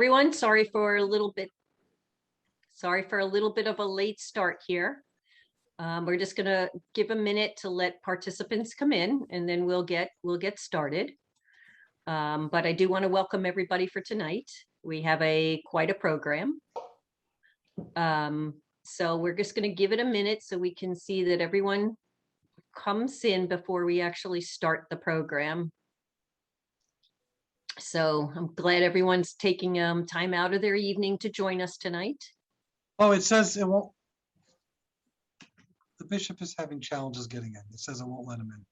Everyone, sorry for a little bit of a late start here. We're just going to give a minute to let participants come in, and then we'll get started. But I do want to welcome everybody for tonight. We have quite a program. So we're just going to give it a minute so we can see that everyone comes in before we actually start the program. So I'm glad everyone's taking time out of their evening to join us tonight. Oh, it says it won't. The bishop is having challenges getting in. It says it won't let him in.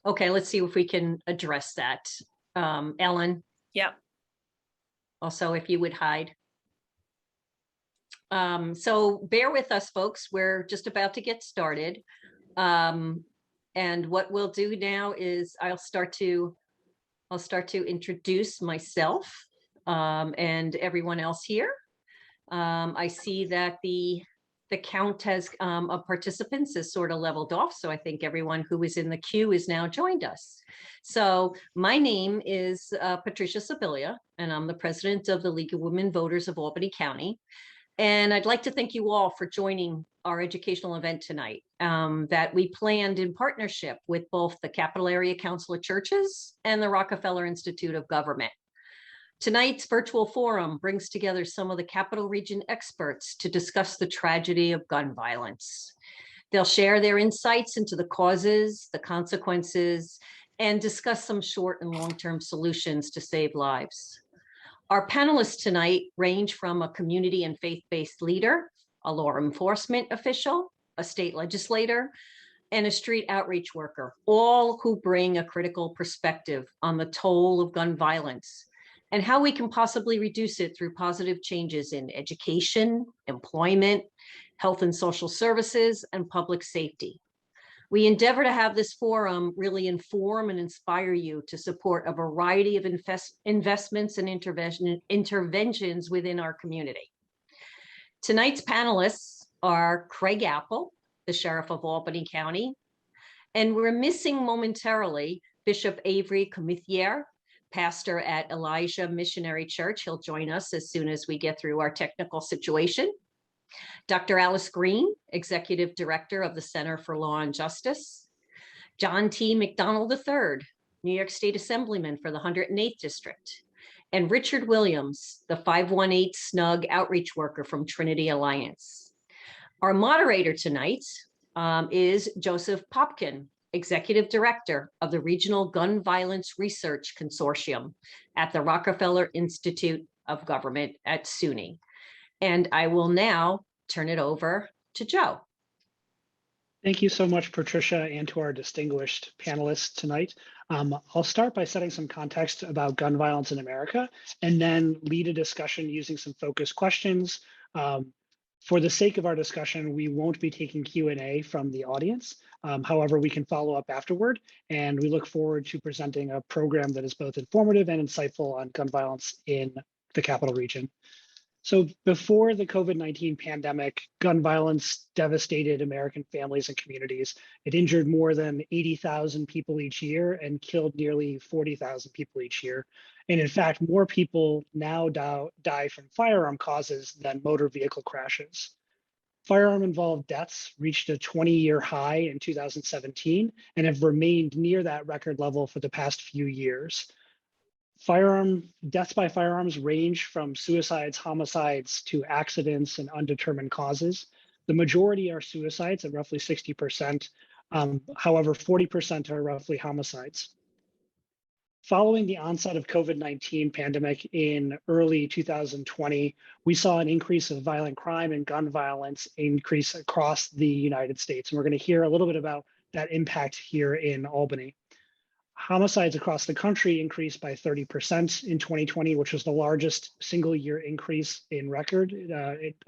Okay, let's see if we can address that. Ellen? Yeah. Also, if you would hide. So bear with us, folks. We're just about to get started. And what we'll do now is I'll start to introduce myself and everyone else here. I see that the count of participants is sort of leveled off, so I think everyone who is in the queue is now joined us. So my name is Patricia Sibilia, and I'm the president of the League of Women Voters of Albany County. And I'd like to thank you all for joining our educational event tonight that we planned in partnership with both the Capital Area Council of Churches and the Rockefeller Institute of Government. Tonight's virtual forum brings together some of the Capital Region experts to discuss the tragedy of gun violence. They'll share their insights into the causes, the consequences, and discuss some short and long-term solutions to save lives. Our panelists tonight range from a community and faith-based leader, a law enforcement official, a state legislator, and a street outreach worker, all who bring a critical perspective on the toll of gun violence and how we can possibly reduce it through positive changes in education, employment, health and social services, and public safety. We endeavor to have this forum really inform and inspire you to support a variety of investments and interventions within our community. Tonight's panelists are Craig Apple, the Sheriff of Albany County, and we're missing momentarily Bishop Avery Comithier, pastor at Elijah Missionary Church. He'll join us as soon as we get through our technical situation. Dr. Alice Green, Executive Director of the Center for Law and Justice. John T. McDonald III, New York State Assemblyman for the 108th District. And Richard Williams, the 518 SNUG outreach worker from Trinity Alliance. Our moderator tonight is Joseph Popcun, Executive Director of the Regional Gun Violence Research Consortium at the Rockefeller Institute of Government at SUNY. And I will now turn it over to Joe. Thank you so much, Patricia, and to our distinguished panelists tonight. I'll start by setting some context about gun violence in America, and then lead a discussion using some focused questions. For the sake of our discussion, we won't be taking Q&A from the audience. However, we can follow up afterward, and we look forward to presenting a program that is both informative and insightful on gun violence in the Capital Region. So before the COVID-19 pandemic, gun violence devastated American families and communities. It injured more than 80,000 people each year and killed nearly 40,000 people each year. And in fact, more people now die from firearm causes than motor vehicle crashes. Firearm-involved deaths reached a 20-year high in 2017 and have remained near that record level for the past few years. Deaths by firearms range from suicides, homicides, to accidents and undetermined causes. The majority are suicides at roughly 60%. However, 40% are roughly homicides. Following the onset of COVID-19 pandemic in early 2020, we saw an increase of violent crime and gun violence increase across the United States. And we're going to hear a little bit about that impact here in Albany. Homicides across the country increased by 30% in 2020, which was the largest single year increase in record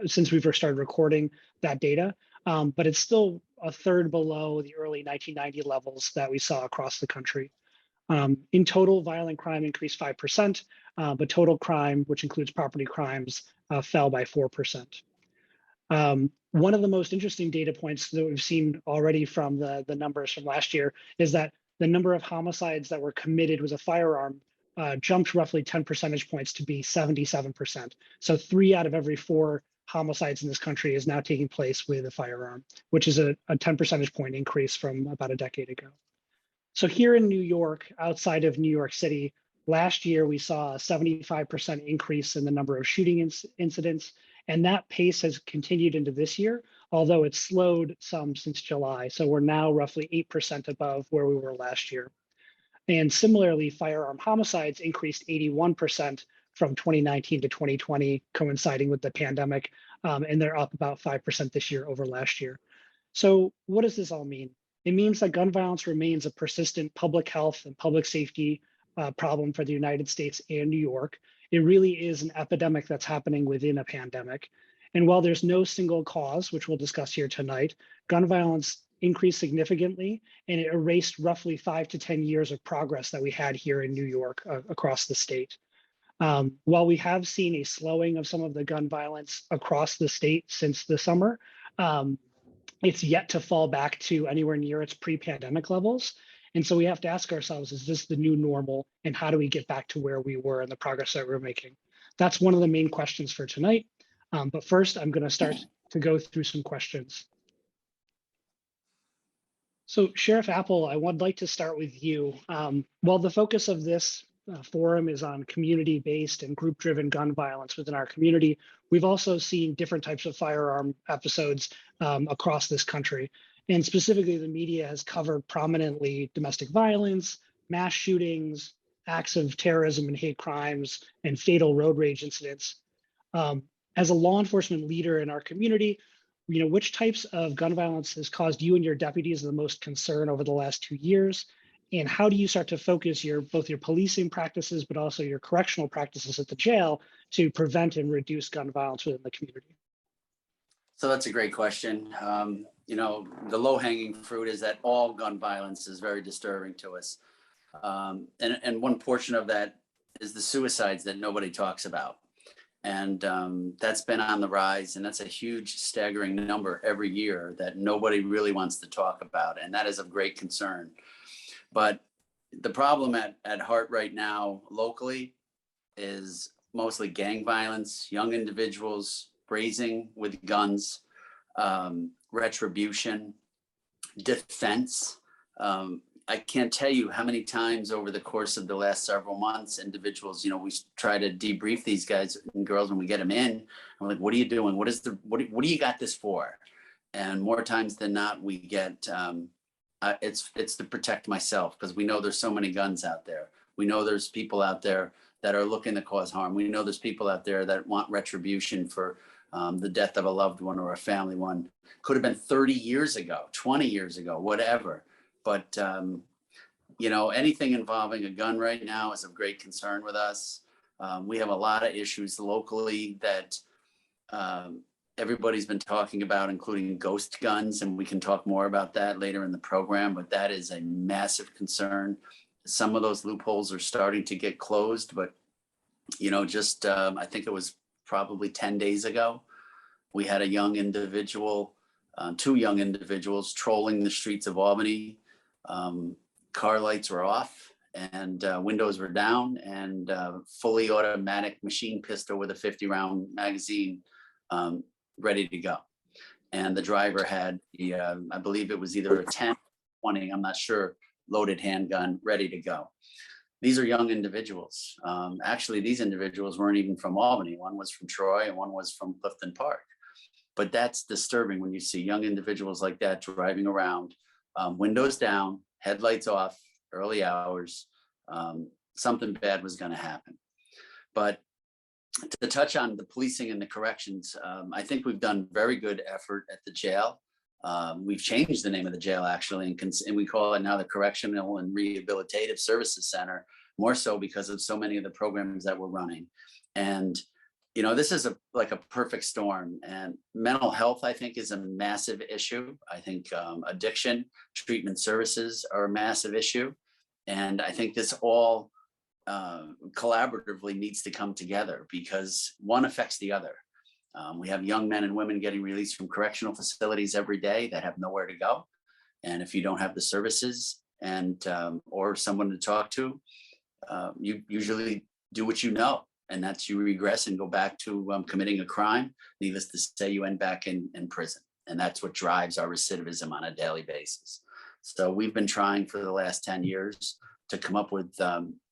since we first started recording that data. But it's still a third below the early 1990 levels that we saw across the country. In total, violent crime increased 5%, but total crime, which includes property crimes, fell by 4%. One of the most interesting data points that we've seen already from the numbers from last year is that the number of homicides that were committed with a firearm jumped roughly 10 percentage points to be 77%. So 3 out of every 4 homicides in this country is now taking place with a firearm, which is a 10 percentage point increase from about a decade ago. So here in New York, outside of New York City, last year we saw a 75% increase in the number of shooting incidents, and that pace has continued into this year, although it's slowed some since July. So we're now roughly 8% above where we were last year. And similarly, firearm homicides increased 81% from 2019 to 2020, coinciding with the pandemic, and they're up about 5% this year over last year. So what does this all mean? It means that gun violence remains a persistent public health and public safety problem for the United States and New York. It really is an epidemic that's happening within a pandemic. And while there's no single cause, which we'll discuss here tonight, gun violence increased significantly, and it erased roughly 5 to 10 years of progress that we had here in New York across the state. While we have seen a slowing of some of the gun violence across the state since the summer, it's yet to fall back to anywhere near its pre-pandemic levels. And so we have to ask ourselves, is this the new normal? And how do we get back to where we were and the progress that we're making? That's one of the main questions for tonight. But first, I'm going to start to go through some questions. So Sheriff Apple, I would like to start with you. While the focus of this forum is on community-based and group-driven gun violence within our community, we've also seen different types of firearm episodes across this country. And specifically, the media has covered prominently domestic violence, mass shootings, acts of terrorism and hate crimes, and fatal road rage incidents. As a law enforcement leader in our community, which types of gun violence has caused you and your deputies the most concern over the last 2 years? And how do you start to focus both your policing practices, but also your correctional practices at the jail to prevent and reduce gun violence within the community? So that's a great question. The low-hanging fruit is that all gun violence is very disturbing to us. And one portion of that is the suicides that nobody talks about. And that's been on the rise, and that's a huge, staggering number every year that nobody really wants to talk about. And that is of great concern. But the problem at heart right now locally is mostly gang violence, young individuals grazing with guns, retribution, defense. I can't tell you how many times over the course of the last several months, individuals, we try to debrief these guys and girls when we get them in. I'm like, what are you doing? What do you got this for? And more times than not, we get, it's to protect myself, because we know there's so many guns out there. We know there's people out there that are looking to cause harm. We know there's people out there that want retribution for the death of a loved one or a family one. Could have been 30 years ago, 20 years ago, whatever. But, anything involving a gun right now is of great concern with us. We have a lot of issues locally that everybody's been talking about, including ghost guns, and we can talk more about that later in the program, but that is a massive concern. Some of those loopholes are starting to get closed, but, I think it was probably 10 days ago, we had a young individual, 2 young individuals trolling the streets of Albany. Car lights were off and windows were down, and fully automatic machine pistol with a 50-round magazine ready to go. And the driver had I believe it was either a 10, 20, I'm not sure, loaded handgun ready to go. These are young individuals. Actually, these individuals weren't even from Albany. One was from Troy and one was from Clifton Park. But that's disturbing when you see young individuals like that driving around, windows down, headlights off, early hours. Something bad was going to happen. But to touch on the policing and the corrections, I think we've done very good effort at the jail. We've changed the name of the jail, actually, and we call it now the Correctional and Rehabilitative Services Center, more so because of so many of the programs that we're running. And this is like a perfect storm. And mental health, I think, is a massive issue. I think addiction treatment services are a massive issue. And I think this all collaboratively needs to come together, because one affects the other. We have young men and women getting released from correctional facilities every day that have nowhere to go. And if you don't have the services and or someone to talk to, you usually do what you know, and that's you regress and go back to committing a crime. Needless to say, you end back in prison. And that's what drives our recidivism on a daily basis. So we've been trying for the last 10 years to come up with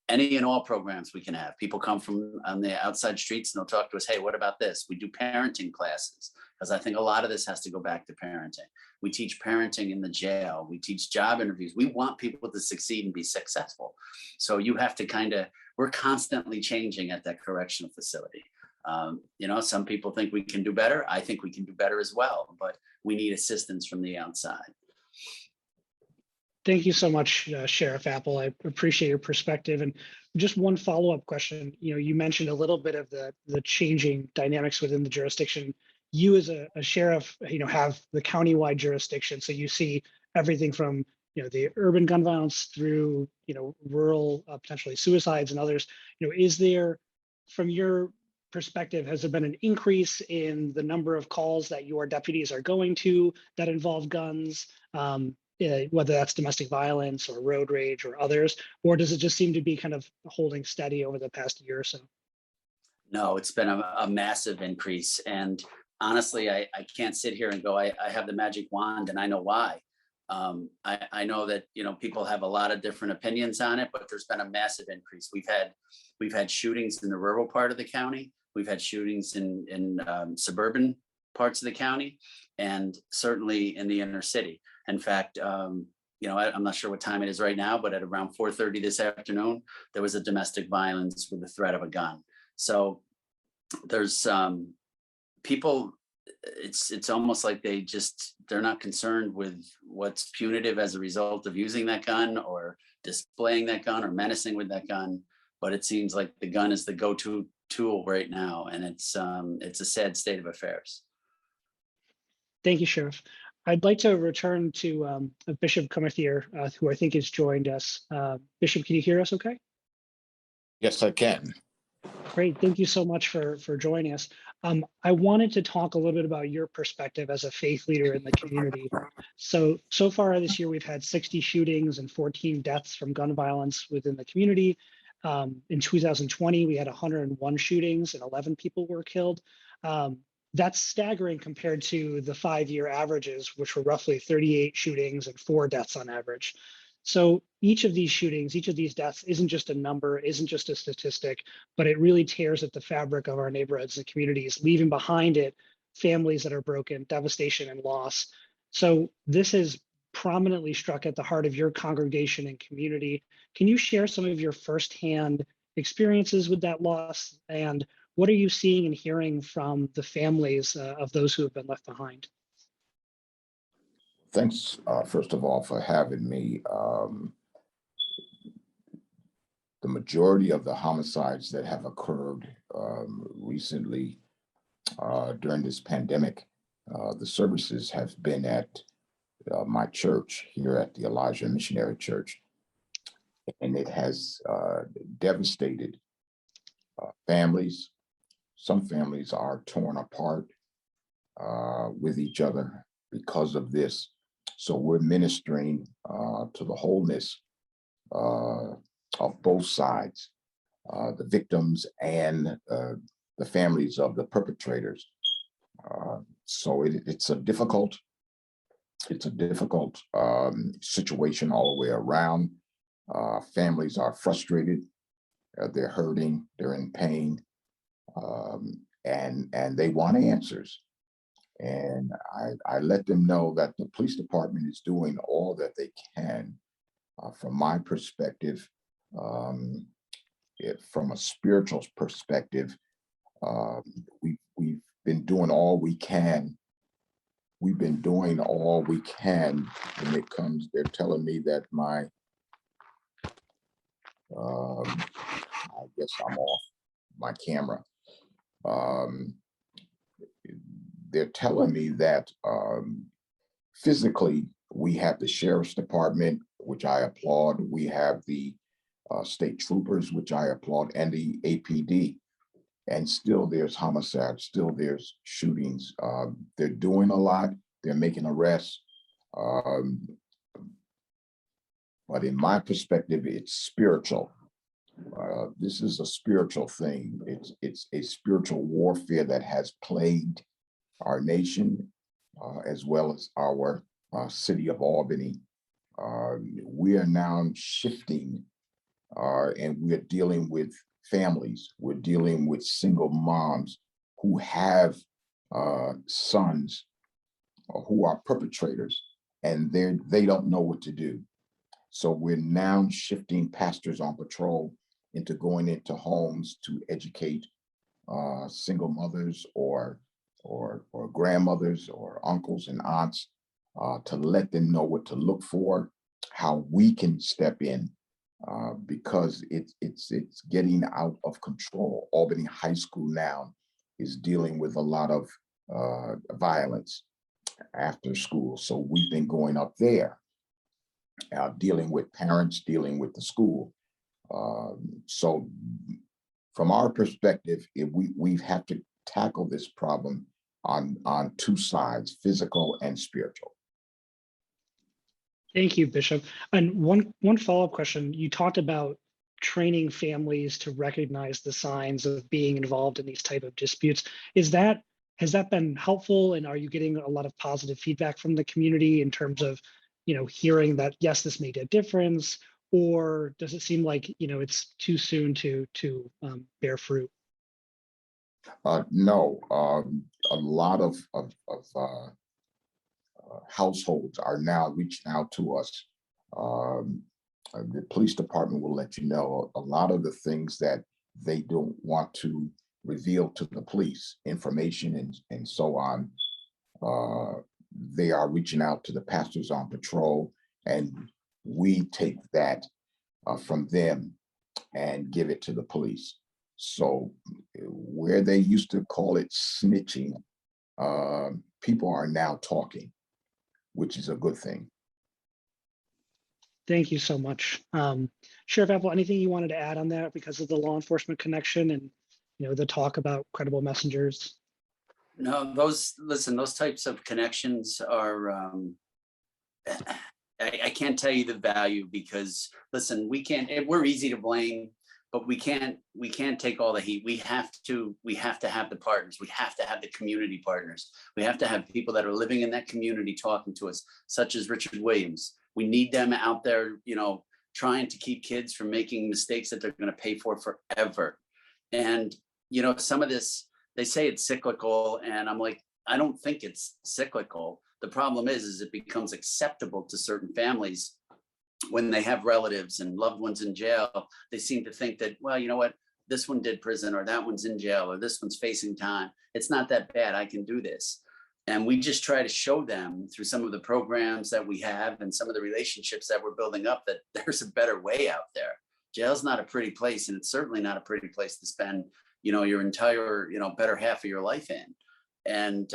any and all programs we can have. People come from on the outside streets and they'll talk to us, hey, what about this? We do parenting classes, because I think a lot of this has to go back to parenting. We teach parenting in the jail. We teach job interviews. We want people to succeed and be successful. So you have to we're constantly changing at that correctional facility. Some people think we can do better. I think we can do better as well, but we need assistance from the outside. Thank you so much, Sheriff Apple. I appreciate your perspective. And just one follow-up question. You mentioned a little bit of the changing dynamics within the jurisdiction. You as a sheriff, have the countywide jurisdiction. So you see everything from, the urban gun violence through, rural, potentially suicides and others. Is there, from your perspective, has there been an increase in the number of calls that your deputies are going to that involve guns? Whether that's domestic violence or road rage or others, or does it just seem to be kind of holding steady over the past year or so? No, it's been a massive increase. And honestly, I can't sit here and go, I have the magic wand and I know why. I know that, people have a lot of different opinions on it, but there's been a massive increase. We've had shootings in the rural part of the county. We've had shootings in suburban parts of the county, and certainly in the inner city. In fact, I'm not sure what time it is right now, but at around 4:30 this afternoon, there was a domestic violence with the threat of a gun. So there's people, it's almost like they're not concerned with what's punitive as a result of using that gun or displaying that gun or menacing with that gun. But it seems like the gun is the go-to tool right now. And it's a sad state of affairs. Thank you, Sheriff. I'd like to return to Bishop Comithier, who I think has joined us. Bishop, can you hear us okay? Yes, I can. Great. Thank you so much for joining us. I wanted to talk a little bit about your perspective as a faith leader in the community. So far this year, we've had 60 shootings and 14 deaths from gun violence within the community. In 2020, we had 101 shootings and 11 people were killed. That's staggering compared to the 5-year averages, which were roughly 38 shootings and 4 deaths on average. So each of these shootings, each of these deaths isn't just a number, isn't just a statistic, but it really tears at the fabric of our neighborhoods and communities, leaving behind it families that are broken, devastation and loss. So this is prominently struck at the heart of your congregation and community. Can you share some of your firsthand experiences with that loss, and what are you seeing and hearing from the families of those who have been left behind? Thanks, first of all, for having me. The majority of the homicides that have occurred recently during this pandemic, the services have been at my church here at the Elijah Missionary Church. And it has devastated families. Some families are torn apart with each other because of this. So we're ministering to the wholeness of both sides, the victims and the families of the perpetrators. So it's a difficult situation all the way around. Families are frustrated, they're hurting, they're in pain, and they want answers. And I let them know that the police department is doing all that they can. From my perspective, from a spiritual perspective, we've been doing all we can. We've been doing all we can when it comes. They're telling me that I guess I'm off my camera. They're telling me that physically we have the sheriff's department, which I applaud. We have the state troopers, which I applaud, and the APD. And still there's homicides, still there's shootings. They're doing a lot, they're making arrests. But in my perspective, it's spiritual. This is a spiritual thing. It's a spiritual warfare that has plagued our nation, as well as our city of Albany. We are now shifting, and we're dealing with families. We're dealing with single moms who have sons who are perpetrators, and they don't know what to do. So we're now shifting pastors on patrol into going into homes to educate single mothers or grandmothers or uncles and aunts, to let them know what to look for, how we can step in, because it's getting out of control. Albany High School now is dealing with a lot of violence after school. So we've been going up there, dealing with parents, dealing with the school. So from our perspective, we have to tackle this problem on two sides, physical and spiritual. Thank you, Bishop. And one follow-up question. You talked about training families to recognize the signs of being involved in these type of disputes. Has that been helpful? And are you getting a lot of positive feedback from the community in terms of, hearing that, yes, this made a difference? Or does it seem like, it's too soon to bear fruit? No, a lot of households are now reaching out to us. The police department will let you know a lot of the things that they don't want to reveal to the police, information and so on. They are reaching out to the pastors on patrol, and we take that from them and give it to the police. So where they used to call it snitching, people are now talking, which is a good thing. Thank you so much. Sheriff Apple, anything you wanted to add on that because of the law enforcement connection and the talk about credible messengers? No, those types of connections are, I can't tell you the value, because listen, we're easy to blame, but we can't take all the heat. We have to have the partners. We have to have the community partners. We have to have people that are living in that community talking to us, such as Richard Williams. We need them out there, trying to keep kids from making mistakes that they're going to pay for forever. And, some of this, they say it's cyclical, and I'm like, I don't think it's cyclical. The problem is it becomes acceptable to certain families when they have relatives and loved ones in jail. They seem to think that, well, you know what, this one did prison, or that one's in jail, or this one's facing time. It's not that bad. I can do this. And we just try to show them through some of the programs that we have and some of the relationships that we're building up that there's a better way out there. Jail's not a pretty place, and it's certainly not a pretty place to spend, your entire, better half of your life in. And,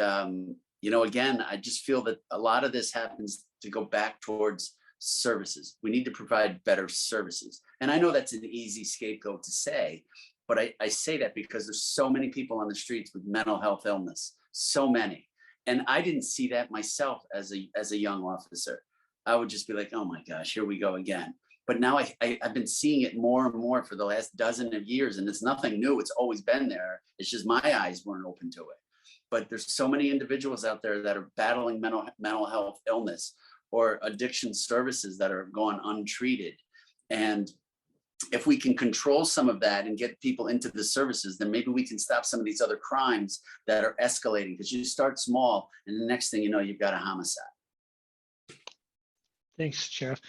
again, I just feel that a lot of this happens to go back towards services. We need to provide better services. And I know that's an easy scapegoat to say, but I say that because there's so many people on the streets with mental health illness, so many. And I didn't see that myself as a young officer. I would just be like, oh my gosh, here we go again. But now I've been seeing it more and more for the last dozen of years, and it's nothing new. It's always been there. It's just my eyes weren't open to it. But there's so many individuals out there that are battling mental health illness or addiction services that are going untreated. And if we can control some of that and get people into the services, then maybe we can stop some of these other crimes that are escalating, because you start small and the next thing you know, you've got a homicide. Thanks, Sheriff.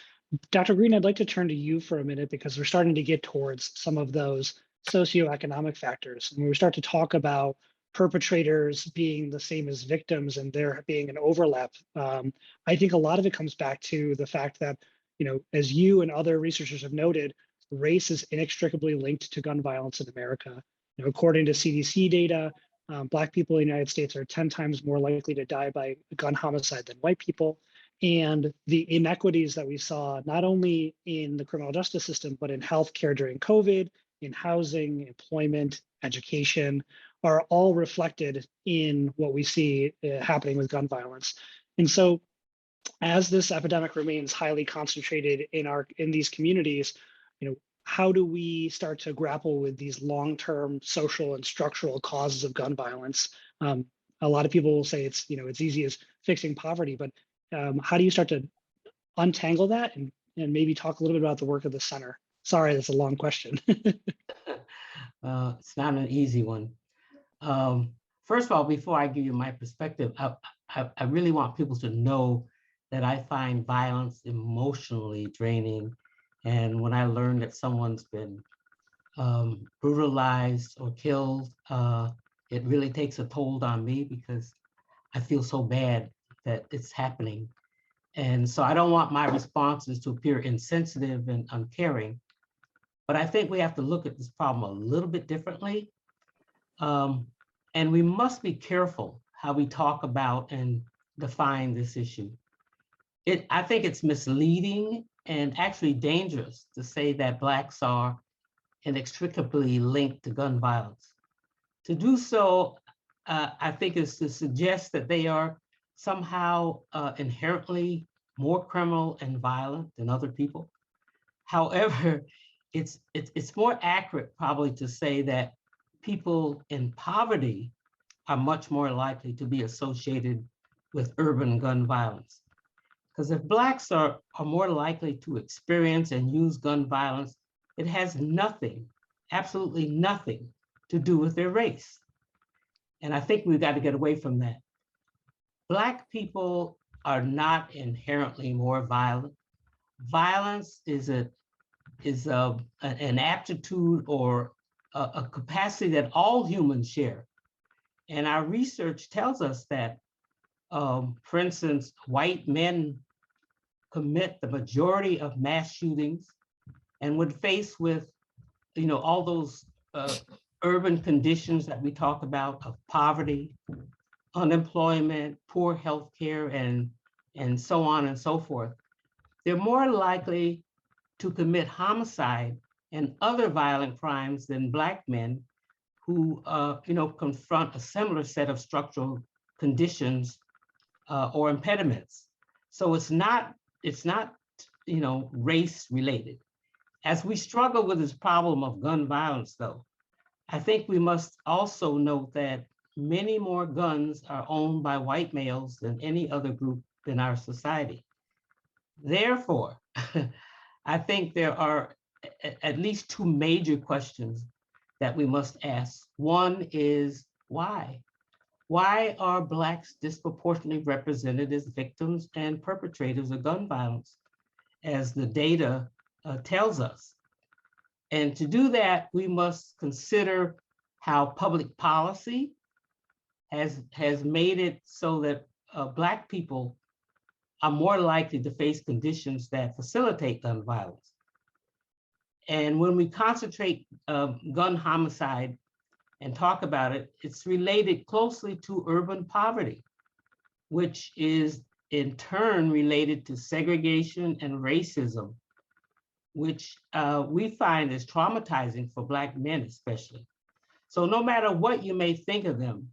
Dr. Green, I'd like to turn to you for a minute, because we're starting to get towards some of those socioeconomic factors. And when we start to talk about perpetrators being the same as victims and there being an overlap, I think a lot of it comes back to the fact that, as you and other researchers have noted, race is inextricably linked to gun violence in America. According to CDC data, Black people in the United States are 10 times more likely to die by gun homicide than white people. And the inequities that we saw, not only in the criminal justice system, but in healthcare during COVID, in housing, employment, education, are all reflected in what we see happening with gun violence. And so as this epidemic remains highly concentrated in these communities, how do we start to grapple with these long-term social and structural causes of gun violence? A lot of people will say it's it's easy as fixing poverty, but how do you start to untangle that and maybe talk a little bit about the work of the center? Sorry, that's a long question. It's not an easy one. First of all, before I give you my perspective, I really want people to know that I find violence emotionally draining. And when I learn that someone's been brutalized or killed, it really takes a toll on me because I feel so bad that it's happening. And so I don't want my responses to appear insensitive and uncaring, but I think we have to look at this problem a little bit differently. And we must be careful how we talk about and define this issue. I think it's misleading and actually dangerous to say that Blacks are inextricably linked to gun violence. To do so, I think, is to suggest that they are somehow inherently more criminal and violent than other people. However, it's more accurate probably to say that people in poverty are much more likely to be associated with urban gun violence. Because if Blacks are more likely to experience and use gun violence, it has nothing, absolutely nothing to do with their race. And I think we've got to get away from that. Black people are not inherently more violent. Violence is an aptitude or a capacity that all humans share. And our research tells us that, for instance, white men commit the majority of mass shootings, and when faced with, all those urban conditions that we talk about of poverty, unemployment, poor health care, and so on and so forth, they're more likely to commit homicide and other violent crimes than Black men who, confront a similar set of structural conditions or impediments. So it's not, race related. As we struggle with this problem of gun violence, though, I think we must also note that many more guns are owned by white males than any other group in our society. Therefore, I think there are at least two major questions that we must ask. One is why? Why are Blacks disproportionately represented as victims and perpetrators of gun violence, as the data tells us? And to do that, we must consider how public policy has made it so that Black people are more likely to face conditions that facilitate gun violence. And when we concentrate gun homicide and talk about it, it's related closely to urban poverty, which is in turn related to segregation and racism, which we find is traumatizing for Black men especially. So no matter what you may think of them,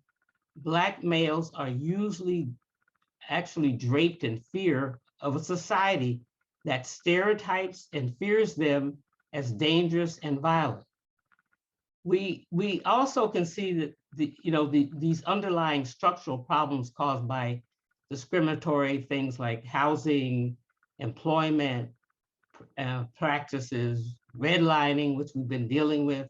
Black males are usually actually draped in fear of a society that stereotypes and fears them as dangerous and violent. We also can see that these underlying structural problems caused by discriminatory things like housing, employment practices, redlining, which we've been dealing with,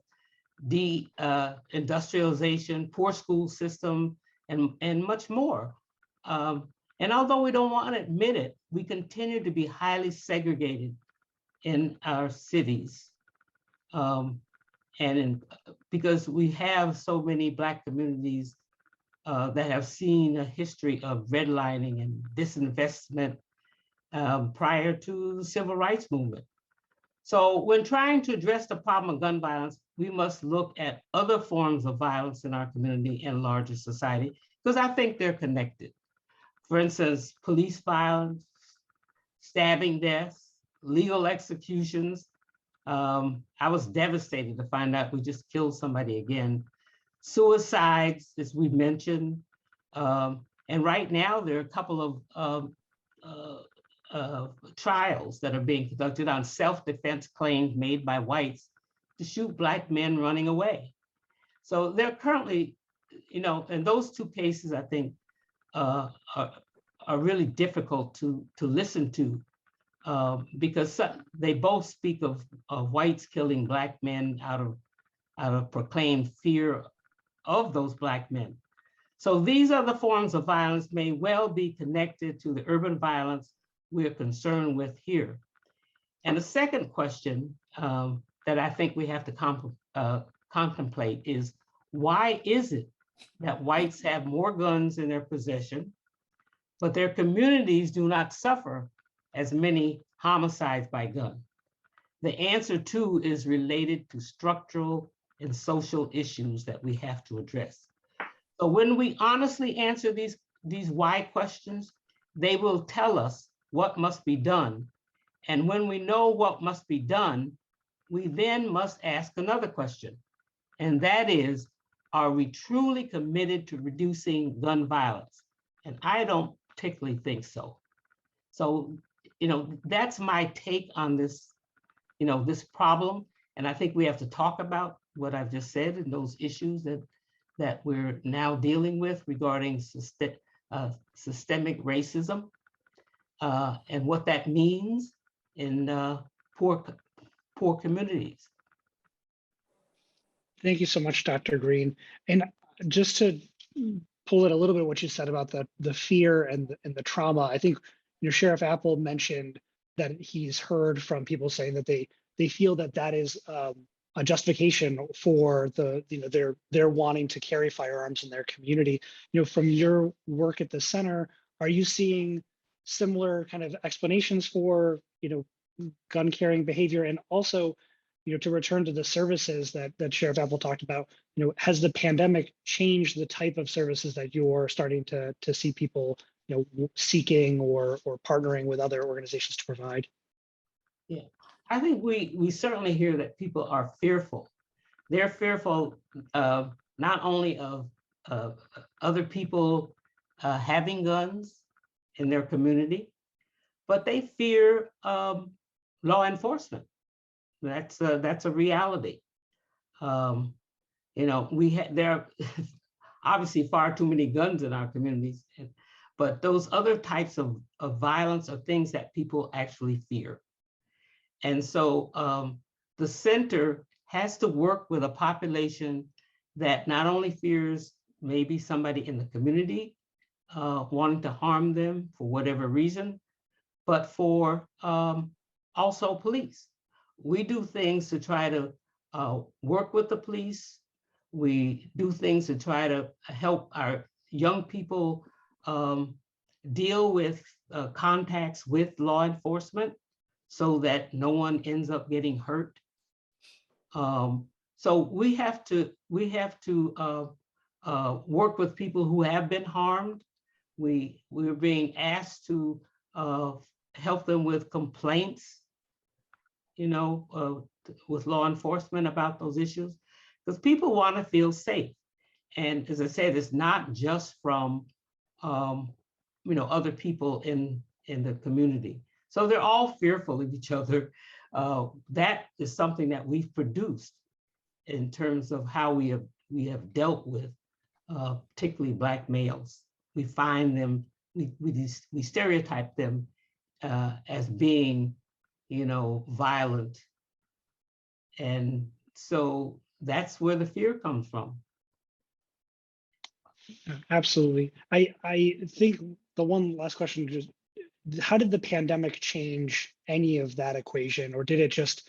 industrialization, poor school system, and much more. And although we don't want to admit it, we continue to be highly segregated in our cities. Because we have so many Black communities that have seen a history of redlining and disinvestment prior to the civil rights movement. So when trying to address the problem of gun violence, we must look at other forms of violence in our community and larger society, because I think they're connected. For instance, police violence, stabbing deaths, legal executions. I was devastated to find out we just killed somebody again. Suicides, as we mentioned. And right now, there are a couple of trials that are being conducted on self-defense claims made by whites to shoot Black men running away. So they're currently, and those two cases, I think, are really difficult to listen to because they both speak of whites killing Black men out of proclaimed fear of those Black men. So these other forms of violence may well be connected to the urban violence we're concerned with here. And the second question that I think we have to contemplate is, why is it that whites have more guns in their possession, but their communities do not suffer as many homicides by gun? The answer too is related to structural and social issues that we have to address. So when we honestly answer these why questions, they will tell us what must be done. And when we know what must be done, we then must ask another question. And that is, are we truly committed to reducing gun violence? And I don't particularly think so. So, that's my take on this, this problem. And I think we have to talk about what I've just said and those issues that we're now dealing with regarding systemic racism and what that means in poor communities. Thank you so much, Dr. Green. And just to pull it a little bit what you said about the fear and the trauma, I think Sheriff Apple mentioned that he's heard from people saying that they feel that is a justification for their wanting to carry firearms in their community. From your work at the center, are you seeing similar kind of explanations for gun carrying behavior? And also, to return to the services that Sheriff Apple talked about, has the pandemic changed the type of services that you're starting to see people seeking or partnering with other organizations to provide? Yeah, I think we certainly hear that people are fearful. They're fearful not only of other people having guns in their community, but they fear law enforcement. That's a reality. There are obviously far too many guns in our communities, but those other types of violence are things that people actually fear. And so the center has to work with a population that not only fears maybe somebody in the community wanting to harm them for whatever reason, but for also police. We do things to try to work with the police. We do things to try to help our young people deal with contacts with law enforcement so that no one ends up getting hurt. So we have to work with people who have been harmed. We're being asked to help them with complaints, with law enforcement about those issues, because people want to feel safe. And as I said, it's not just from other people in the community. So they're all fearful of each other. That is something that we've produced in terms of how we have dealt with particularly Black males. We find them, we stereotype them as being, violent. And so that's where the fear comes from. Absolutely. I think the one last question is, how did the pandemic change any of that equation, or did it just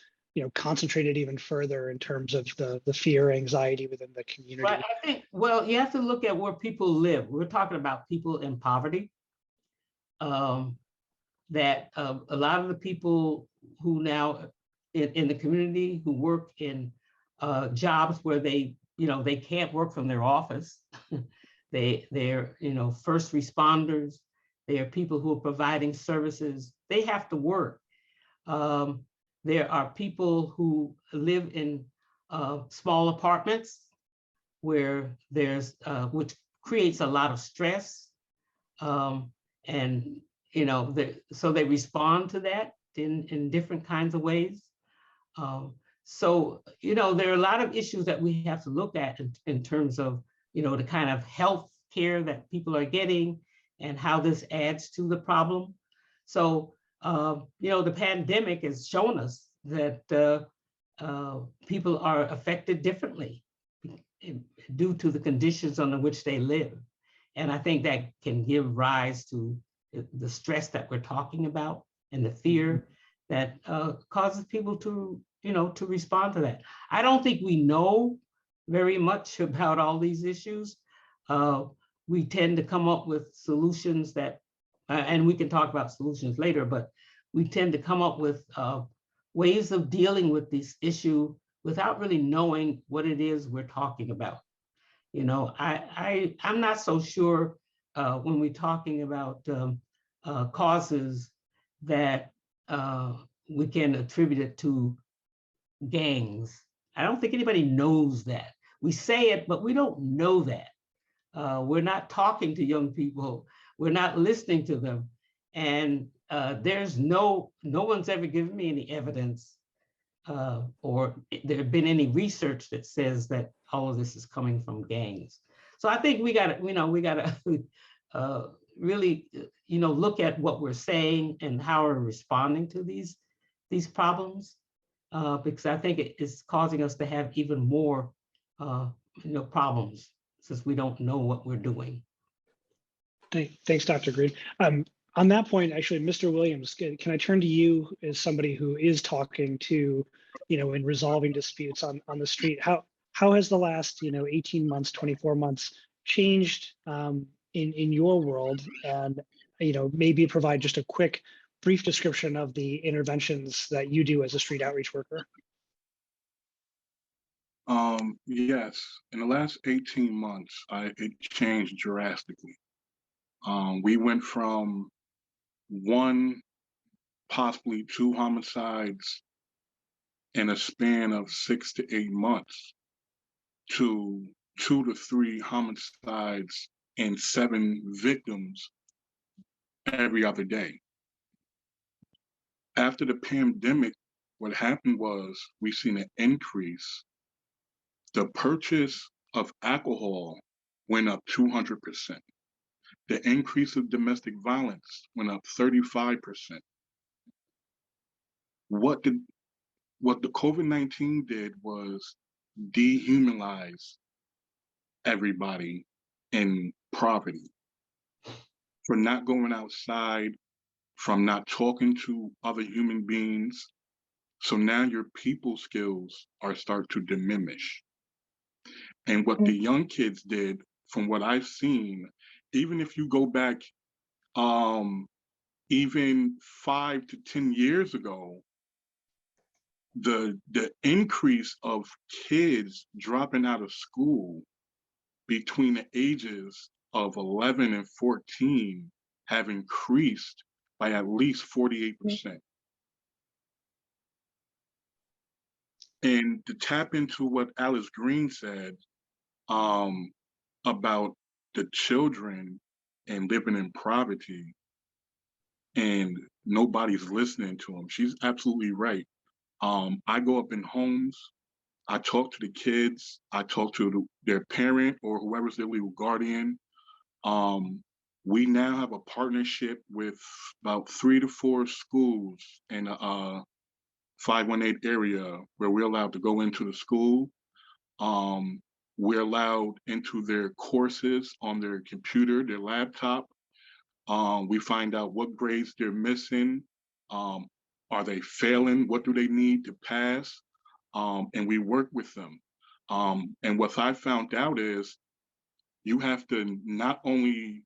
concentrate it even further in terms of the fear, anxiety within the community? Right. I think, well, you have to look at where people live. We're talking about people in poverty. That a lot of the people who now in the community who work in jobs where they can't work from their office. They're first responders. They are people who are providing services. They have to work. There are people who live in small apartments where there's which creates a lot of stress. And so they respond to that in different kinds of ways. So, there are a lot of issues that we have to look at in terms of, the kind of health care that people are getting and how this adds to the problem. So, the pandemic has shown us that people are affected differently due to the conditions under which they live. And I think that can give rise to the stress that we're talking about and the fear that causes people to respond to that. I don't think we know very much about all these issues. We tend to come up with solutions that, and we can talk about solutions later, but we tend to come up with ways of dealing with this issue without really knowing what it is we're talking about. I'm not so sure when we're talking about causes that we can attribute it to gangs. I don't think anybody knows that. We say it, but we don't know that. We're not talking to young people. We're not listening to them. And there's no one's ever given me any evidence or there have been any research that says that all of this is coming from gangs. So I think we got to really, look at what we're saying and how we're responding to these problems, because I think it is causing us to have even more, problems since we don't know what we're doing. Thanks, Dr. Green. On that point, actually, Mr. Williams, can I turn to you as somebody who is talking to, in resolving disputes on the street? How has the last, 18 months, 24 months changed in your world? And, maybe provide just a quick, brief description of the interventions that you do as a street outreach worker. Yes, in the last 18 months, it changed drastically. We went from 1, possibly 2 homicides in a span of 6 to 8 months to 2 to 3 homicides and 7 victims every other day. After the pandemic, what happened was we seen an increase. The purchase of alcohol went up 200%. The increase of domestic violence went up 35%. What the COVID-19 did was dehumanize everybody in poverty for not going outside, from not talking to other human beings. So now your people skills are start to diminish. And what the young kids did, from what I've seen, even if you go back even 5 to 10 years ago, the increase of kids dropping out of school between the ages of 11 and 14 have increased by at least 48%. And to tap into what Alice Green said about the children and living in poverty and nobody's listening to them, she's absolutely right. I go up in homes, I talk to the kids, I talk to their parent or whoever's their legal guardian. We now have a partnership with about 3 to 4 schools in a 518 area where we're allowed to go into the school. We're allowed into their courses on their computer, their laptop. We find out what grades they're missing. Are they failing? What do they need to pass? And we work with them. And what I found out is you have to not only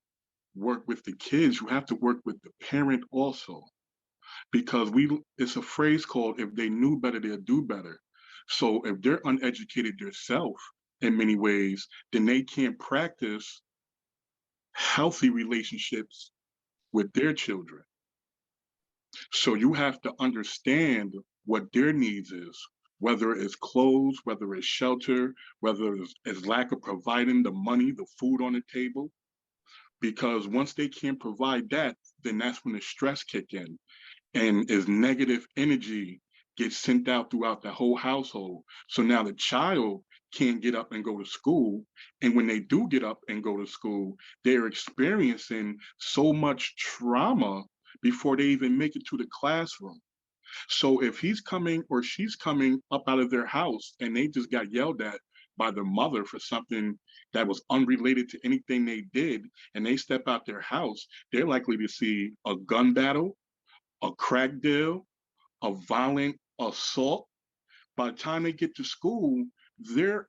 work with the kids, you have to work with the parent also. Because it's a phrase called, if they knew better, they'd do better. So if they're uneducated themselves in many ways, then they can't practice healthy relationships with their children. So you have to understand what their needs is, whether it's clothes, whether it's shelter, whether it's lack of providing the money, the food on the table. because once they can't provide that, then that's when the stress kick in, and as negative energy gets sent out throughout the whole household. So now the child can't get up and go to school. And when they do get up and go to school, they're experiencing so much trauma before they even make it to the classroom. So if he's coming or she's coming up out of their house and they just got yelled at by their mother for something that was unrelated to anything they did, and they step out their house, they're likely to see a gun battle, a crack deal, a violent assault. By the time they get to school, their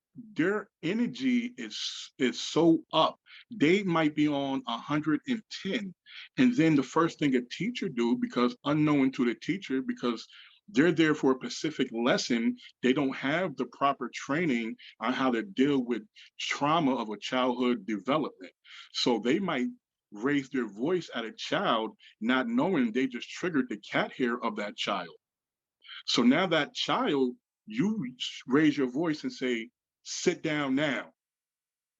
energy is so up. They might be on 110. And then the first thing a teacher do, because unknown to the teacher, because they're there for a specific lesson, they don't have the proper training on how to deal with trauma of a childhood development. So they might raise their voice at a child, not knowing they just triggered the cat hair of that child. So now that child, you raise your voice and say, sit down now.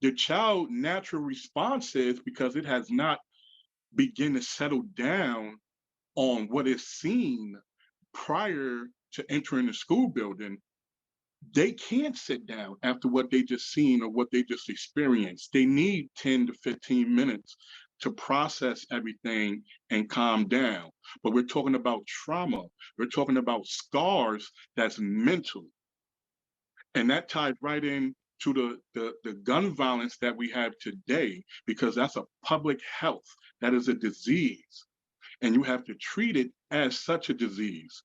The child natural response is, because it has not begun to settle down on what is seen prior to entering the school building, they can't sit down after what they just seen or what they just experienced. They need 10 to 15 minutes to process everything and calm down. But we're talking about trauma. We're talking about scars that's mental. And that ties right in to the gun violence that we have today, because that's a public health. That is a disease. And you have to treat it as such a disease.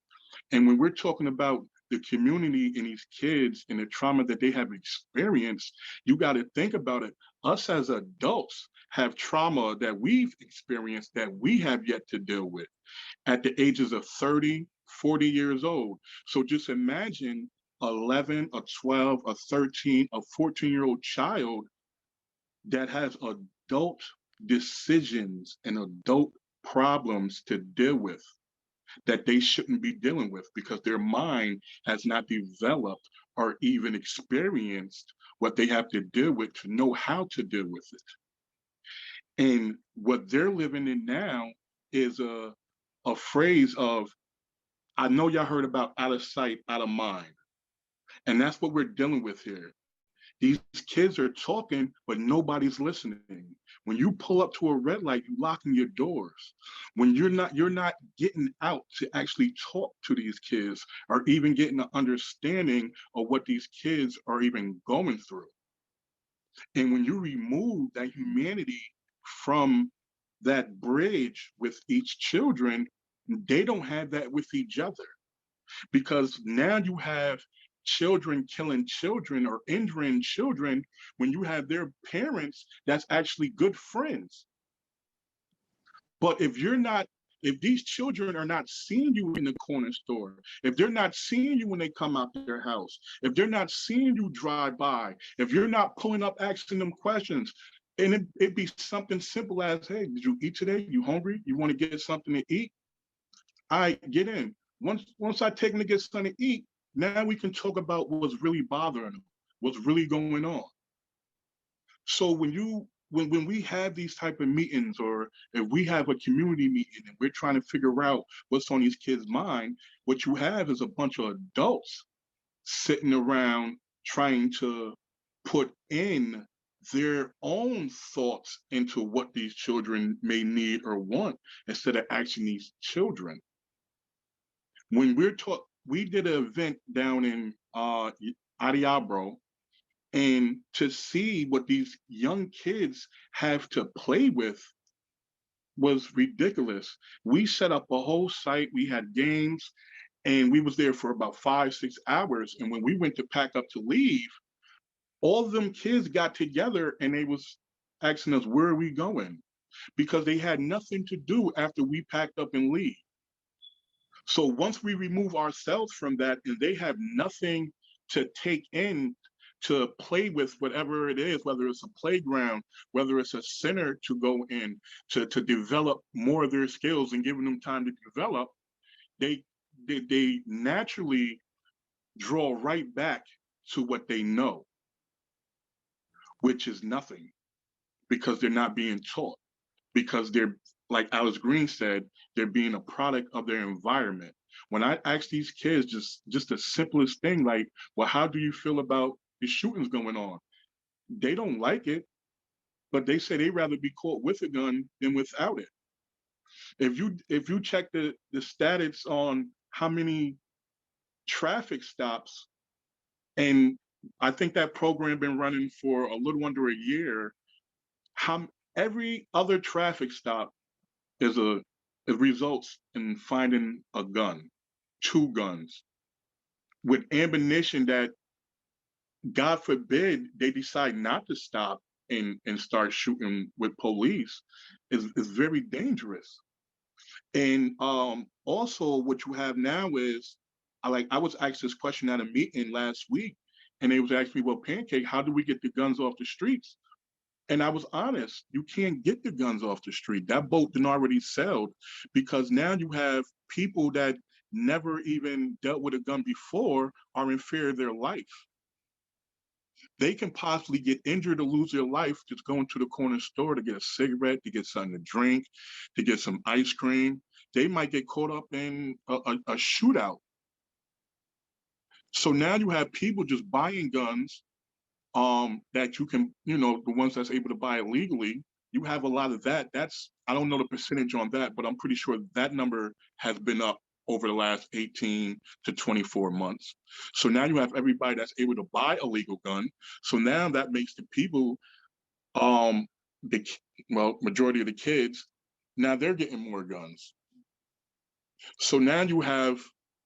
And when we're talking about the community and these kids and the trauma that they have experienced, you got to think about it. Us as adults have trauma that we've experienced that we have yet to deal with at the ages of 30, 40 years old. So just imagine 11, a 12, a 13, a 14-year-old child that has adult decisions and adult problems to deal with that they shouldn't be dealing with, because their mind has not developed or even experienced what they have to deal with to know how to deal with it. And what they're living in now is a phrase of, I know y'all heard about out of sight, out of mind. And that's what we're dealing with here. These kids are talking, but nobody's listening. When you pull up to a red light, you're locking your doors. When you're not getting out to actually talk to these kids or even getting an understanding of what these kids are even going through. And when you remove that humanity from that bridge with each children, they don't have that with each other. Because now you have children killing children or injuring children when you have their parents that's actually good friends. But if these children are not seeing you in the corner store, if they're not seeing you when they come out their house, if they're not seeing you drive by, if you're not pulling up asking them questions, and it'd be something simple as, hey, did you eat today? You hungry? You want to get something to eat? All right, get in. Once I take them to get something to eat, now we can talk about what's really bothering them, what's really going on. So when we have these type of meetings, or if we have a community meeting and we're trying to figure out what's on these kids' mind, what you have is a bunch of adults sitting around trying to put in their own thoughts into what these children may need or want, instead of asking these children. When we did an event down in Adiabro, and to see what these young kids have to play with was ridiculous. We set up a whole site, we had games, and we was there for about 5-6 hours. And when we went to pack up to leave, all of them kids got together and they was asking us, where are we going? Because they had nothing to do after we packed up and leave. So once we remove ourselves from that and they have nothing to take in to play with, whatever it is, whether it's a playground, whether it's a center to go in to develop more of their skills and giving them time to develop, they naturally draw right back to what they know, which is nothing, because they're not being taught. because they're, like Alice Green said, they're being a product of their environment. When I ask these kids just the simplest thing, like, well, how do you feel about the shootings going on? They don't like it, but they say they'd rather be caught with a gun than without it. If you check the status on how many traffic stops, and I think that program been running for a little under a year, how every other traffic stop it results in finding a gun, 2 guns, with ammunition that, God forbid, they decide not to stop and start shooting with police is very dangerous. And also what you have now is, I was asked this question at a meeting last week, and they was asking me, well, Pancake, how do we get the guns off the streets? And I was honest, you can't get the guns off the street. That boat done already sailed, because now you have people that never even dealt with a gun before are in fear of their life. They can possibly get injured or lose their life just going to the corner store to get a cigarette, to get something to drink, to get some ice cream. They might get caught up in a shootout. So now you have people just buying guns that you can, the ones that's able to buy it legally. You have a lot of that. I don't know the percentage on that, but I'm pretty sure that number has been up over the last 18 to 24 months. So now you have everybody that's able to buy a legal gun. So now that makes the people, majority of the kids, now they're getting more guns. So now you have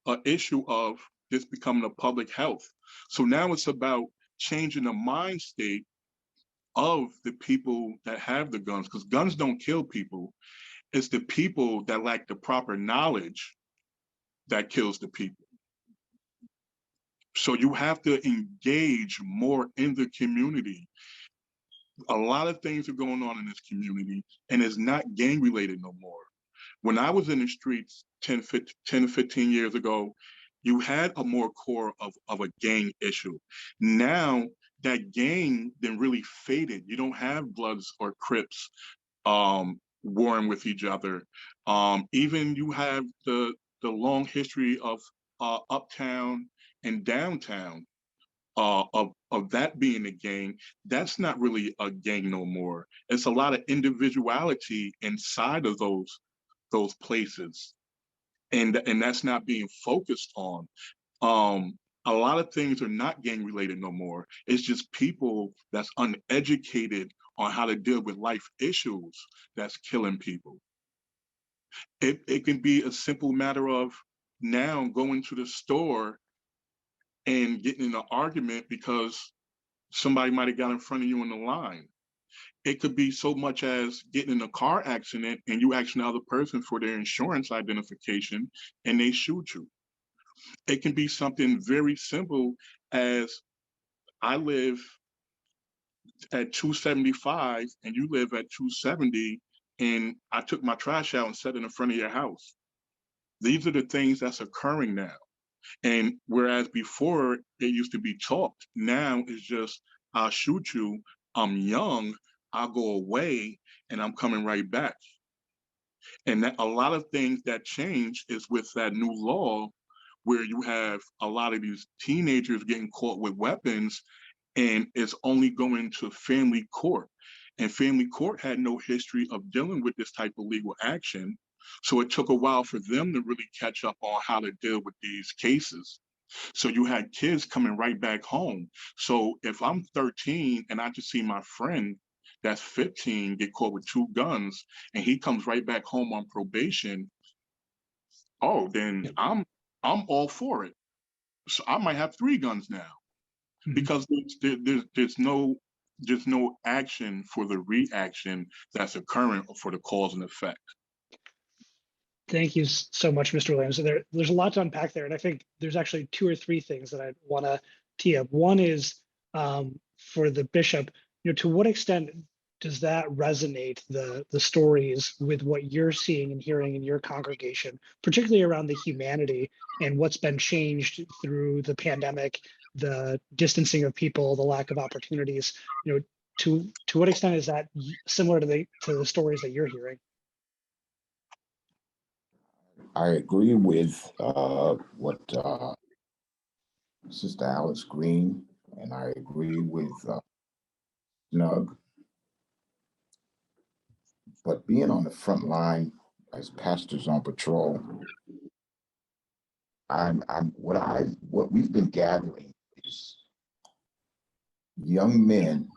an issue of this becoming a public health. So now it's about changing the mind state of the people that have the guns, because guns don't kill people. It's the people that lack the proper knowledge that kills the people. So you have to engage more in the community. A lot of things are going on in this community, and it's not gang related no more. When I was in the streets 10 to 15 years ago, you had a more core of a gang issue. Now that gang then really faded. You don't have Bloods or Crips warring with each other. Even you have the long history of uptown and downtown of that being a gang. That's not really a gang no more. It's a lot of individuality inside of those places, and that's not being focused on. A lot of things are not gang related no more. It's just people that's uneducated on how to deal with life issues that's killing people. It can be a simple matter of now going to the store and getting in an argument because somebody might have got in front of you in the line. It could be so much as getting in a car accident and you asking the other person for their insurance identification and they shoot you. It can be something very simple as I live at 275 and you live at 270 and I took my trash out and set it in front of your house. These are the things that's occurring now. And whereas before it used to be talked, now it's just, I'll shoot you, I'm young, I'll go away and I'm coming right back. And that a lot of things that change is with that new law where you have a lot of these teenagers getting caught with weapons and it's only going to family court. And family court had no history of dealing with this type of legal action. So it took a while for them to really catch up on how to deal with these cases. So you had kids coming right back home. So if I'm 13 and I just see my friend that's 15 get caught with 2 guns and he comes right back home on probation, oh, then I'm all for it. So I might have 3 guns now because there's no action for the reaction that's occurring for the cause and effect. Thank you so much, Mr. Williams. So there's a lot to unpack there, and I think there's actually 2 or 3 things that I want to tee up. One is for the bishop. To what extent does that resonate, the stories, with what you're seeing and hearing in your congregation, particularly around the humanity and what's been changed through the pandemic, the distancing of people, the lack of opportunities? to what extent is that similar to the stories that you're hearing? I agree with what Sister Alice Green, and I agree with SNUG. But being on the front line as pastors on patrol, what we've been gathering is young men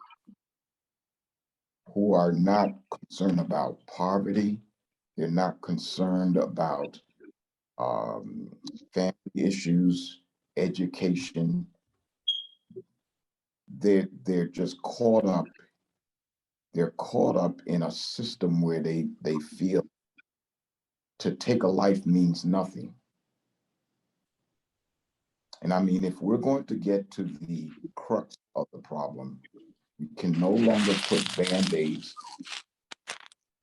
who are not concerned about poverty. They're not concerned about family issues, education. They're just caught up. They're caught up in a system where they feel to take a life means nothing. And I mean, if we're going to get to the crux of the problem, we can no longer put Band-Aids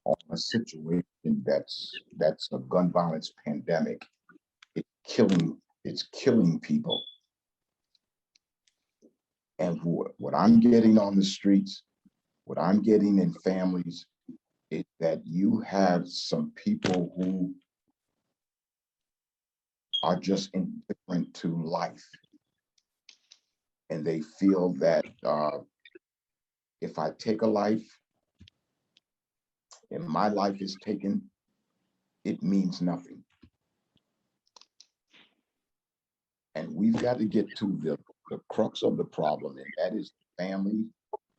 on a situation that's a gun violence pandemic. It's killing people. And what I'm getting on the streets, what I'm getting in families, is that you have some people who are just indifferent to life. And they feel that if I take a life and my life is taken, it means nothing. And we've got to get to the crux of the problem, and that is family.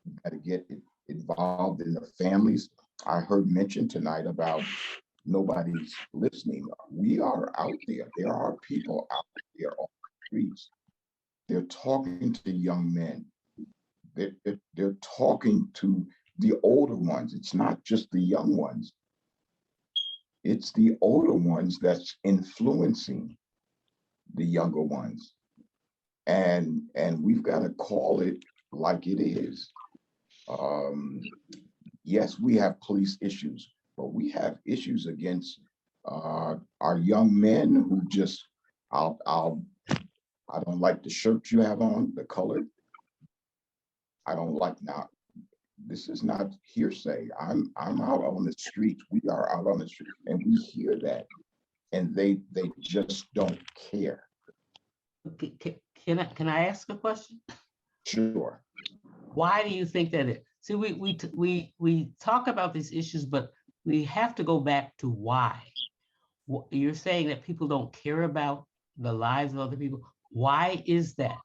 We've got to get involved in the families. I heard mentioned tonight about nobody's listening. We are out there. There are people out there on the streets. They're talking to young men. They're talking to the older ones. It's not just the young ones. It's the older ones that's influencing the younger ones. And we've got to call it like it is. Yes, we have police issues, but we have issues against our young men who just, I don't like the shirt you have on, the color. I don't like, now, this is not hearsay. I'm out on the street. We are out on the street, and we hear that, and they just don't care. Can I ask a question? Sure. Why do you think that it? See, we talk about these issues, but we have to go back to why. You're saying that people don't care about the lives of other people. Why is that?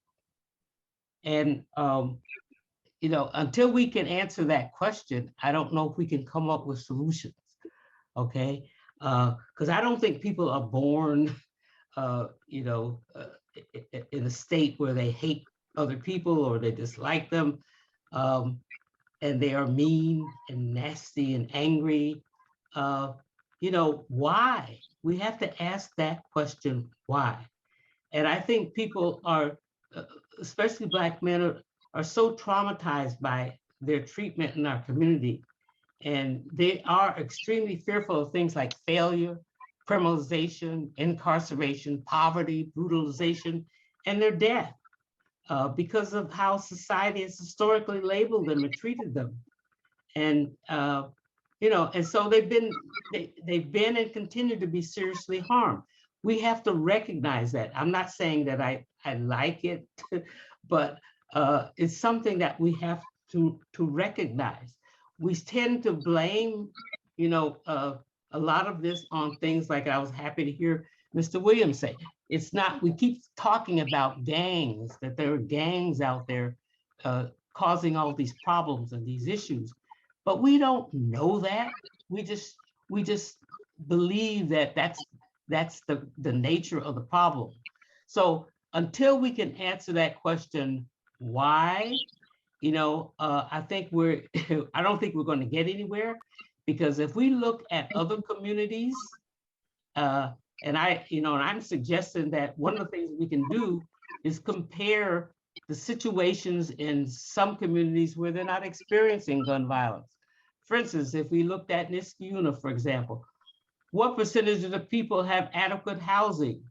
And you know, until we can answer that question, I don't know if we can come up with solutions. Okay, because I don't think people are born, you know, in a state where they hate other people or they dislike them, and they are mean and nasty and angry. You know, why? We have to ask that question, why? And I think people are, especially Black men, are so traumatized by their treatment in our community. And they are extremely fearful of things like failure, criminalization, incarceration, poverty, brutalization, and their death because of how society has historically labeled them and treated them. And you know, and so they've been and continue to be seriously harmed. We have to recognize that. I'm not saying that I like it, but it's something that we have to recognize. We tend to blame, you know, a lot of this on things like, I was happy to hear Mr. Williams say, it's not, we keep talking about gangs, that there are gangs out there causing all these problems and these issues, but we don't know that. We just believe that that's the nature of the problem. So until we can answer that question, why, you know, I think I don't think we're going to get anywhere, because if we look at other communities, and I'm suggesting that one of the things we can do is compare the situations in some communities where they're not experiencing gun violence. For instance, if we looked at Niskayuna, for example, what percentage of the people have adequate housing,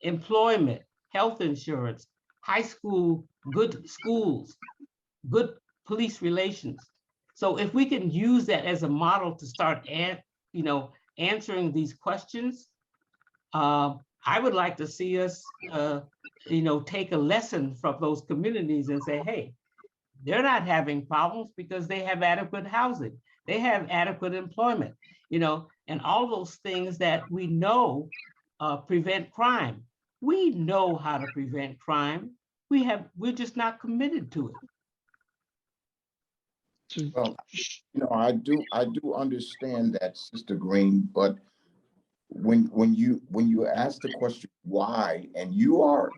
employment, health insurance, high school, good schools, good police relations. So if we can use that as a model to start answering these questions, I would like to see us, take a lesson from those communities and say, hey, they're not having problems because they have adequate housing, they have adequate employment, and all those things that we know prevent crime. We know how to prevent crime. We're just not committed to it. Well, I do understand that, Sister Green, but when you ask the question why, and you are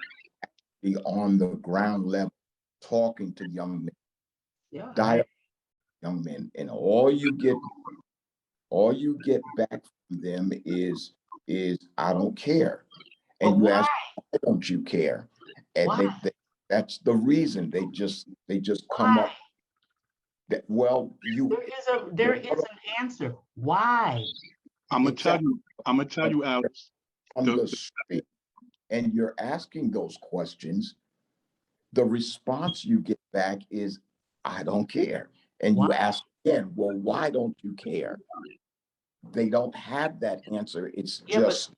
actually on the ground level talking to young men, young men, and all you get back from them is I don't care. And you ask, why don't you care? And that's the reason they just come up. That, well, there is an answer. Why? I'm gonna tell you, Alex. On the street, and you're asking those questions, the response you get back is, I don't care. And you ask again, well, why don't you care? They don't have that answer. It's just.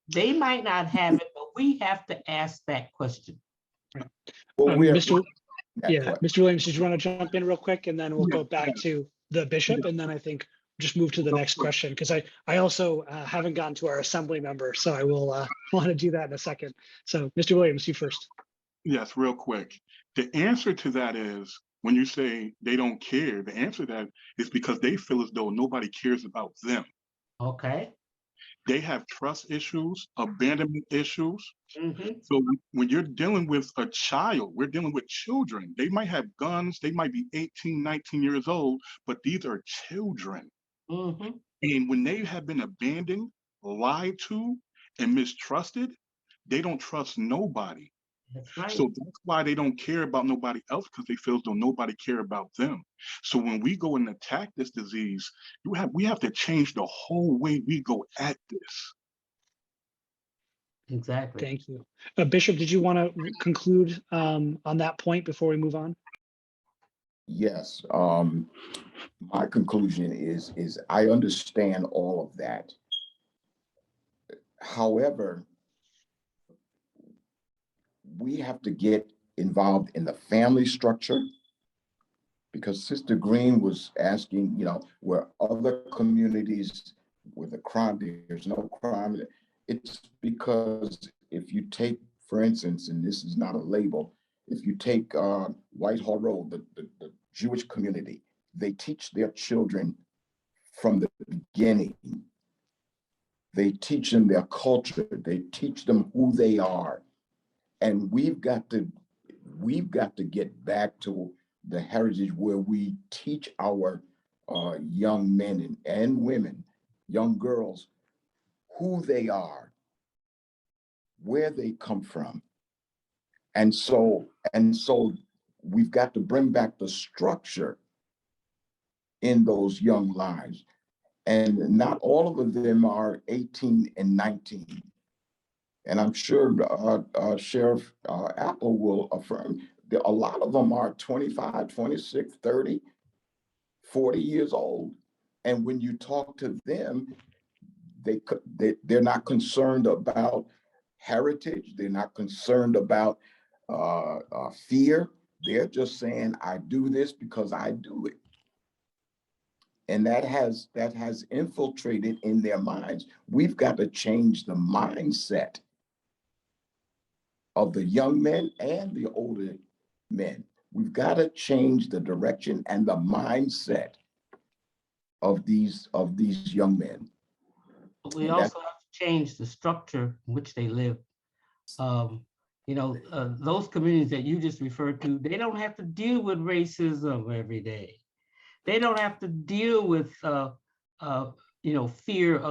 They might not have it, but we have to ask that question. Well, Mr. Williams, did you want to jump in real quick, and then we'll go back to the bishop, and then I think just move to the next question, because I also haven't gotten to our assembly member, so I will want to do that in a second. So, Mr. Williams, you first. Yes, real quick. The answer to that is, when you say they don't care, the answer to that is because they feel as though nobody cares about them. Okay. They have trust issues, abandonment issues. Mm-hmm. So when you're dealing with a child, we're dealing with children. They might have guns, they might be 18, 19 years old, but these are children. Mm-hmm. And when they have been abandoned, lied to, and mistrusted, they don't trust nobody. That's right. So that's why they don't care about nobody else, because they feel as though nobody care about them. So when we go and attack this disease, we have to change the whole way we go at this. Exactly. Thank you. Bishop, did you want to conclude on that point before we move on? Yes. My conclusion is I understand all of that. However, we have to get involved in the family structure, because Sister Green was asking, where other communities where the crime, there's no crime. It's because if you take, for instance, and this is not a label, if you take Whitehall Road, the Jewish community, they teach their children from the beginning. They teach them their culture. They teach them who they are. And we've got to get back to the heritage where we teach our young men and women, young girls, who they are, where they come from. And so we've got to bring back the structure in those young lives. And not all of them are 18 and 19. And I'm sure Sheriff Apple will affirm that a lot of them are 25, 26, 30, 40 years old. And when you talk to them, they're not concerned about heritage. They're not concerned about fear. They're just saying, I do this because I do it. And that has infiltrated in their minds. We've got to change the mindset of the young men and the older men. We've got to change the direction and the mindset of these young men. We also have to change the structure in which they live. Those communities that you just referred to, they don't have to deal with racism every day. They don't have to deal with fear of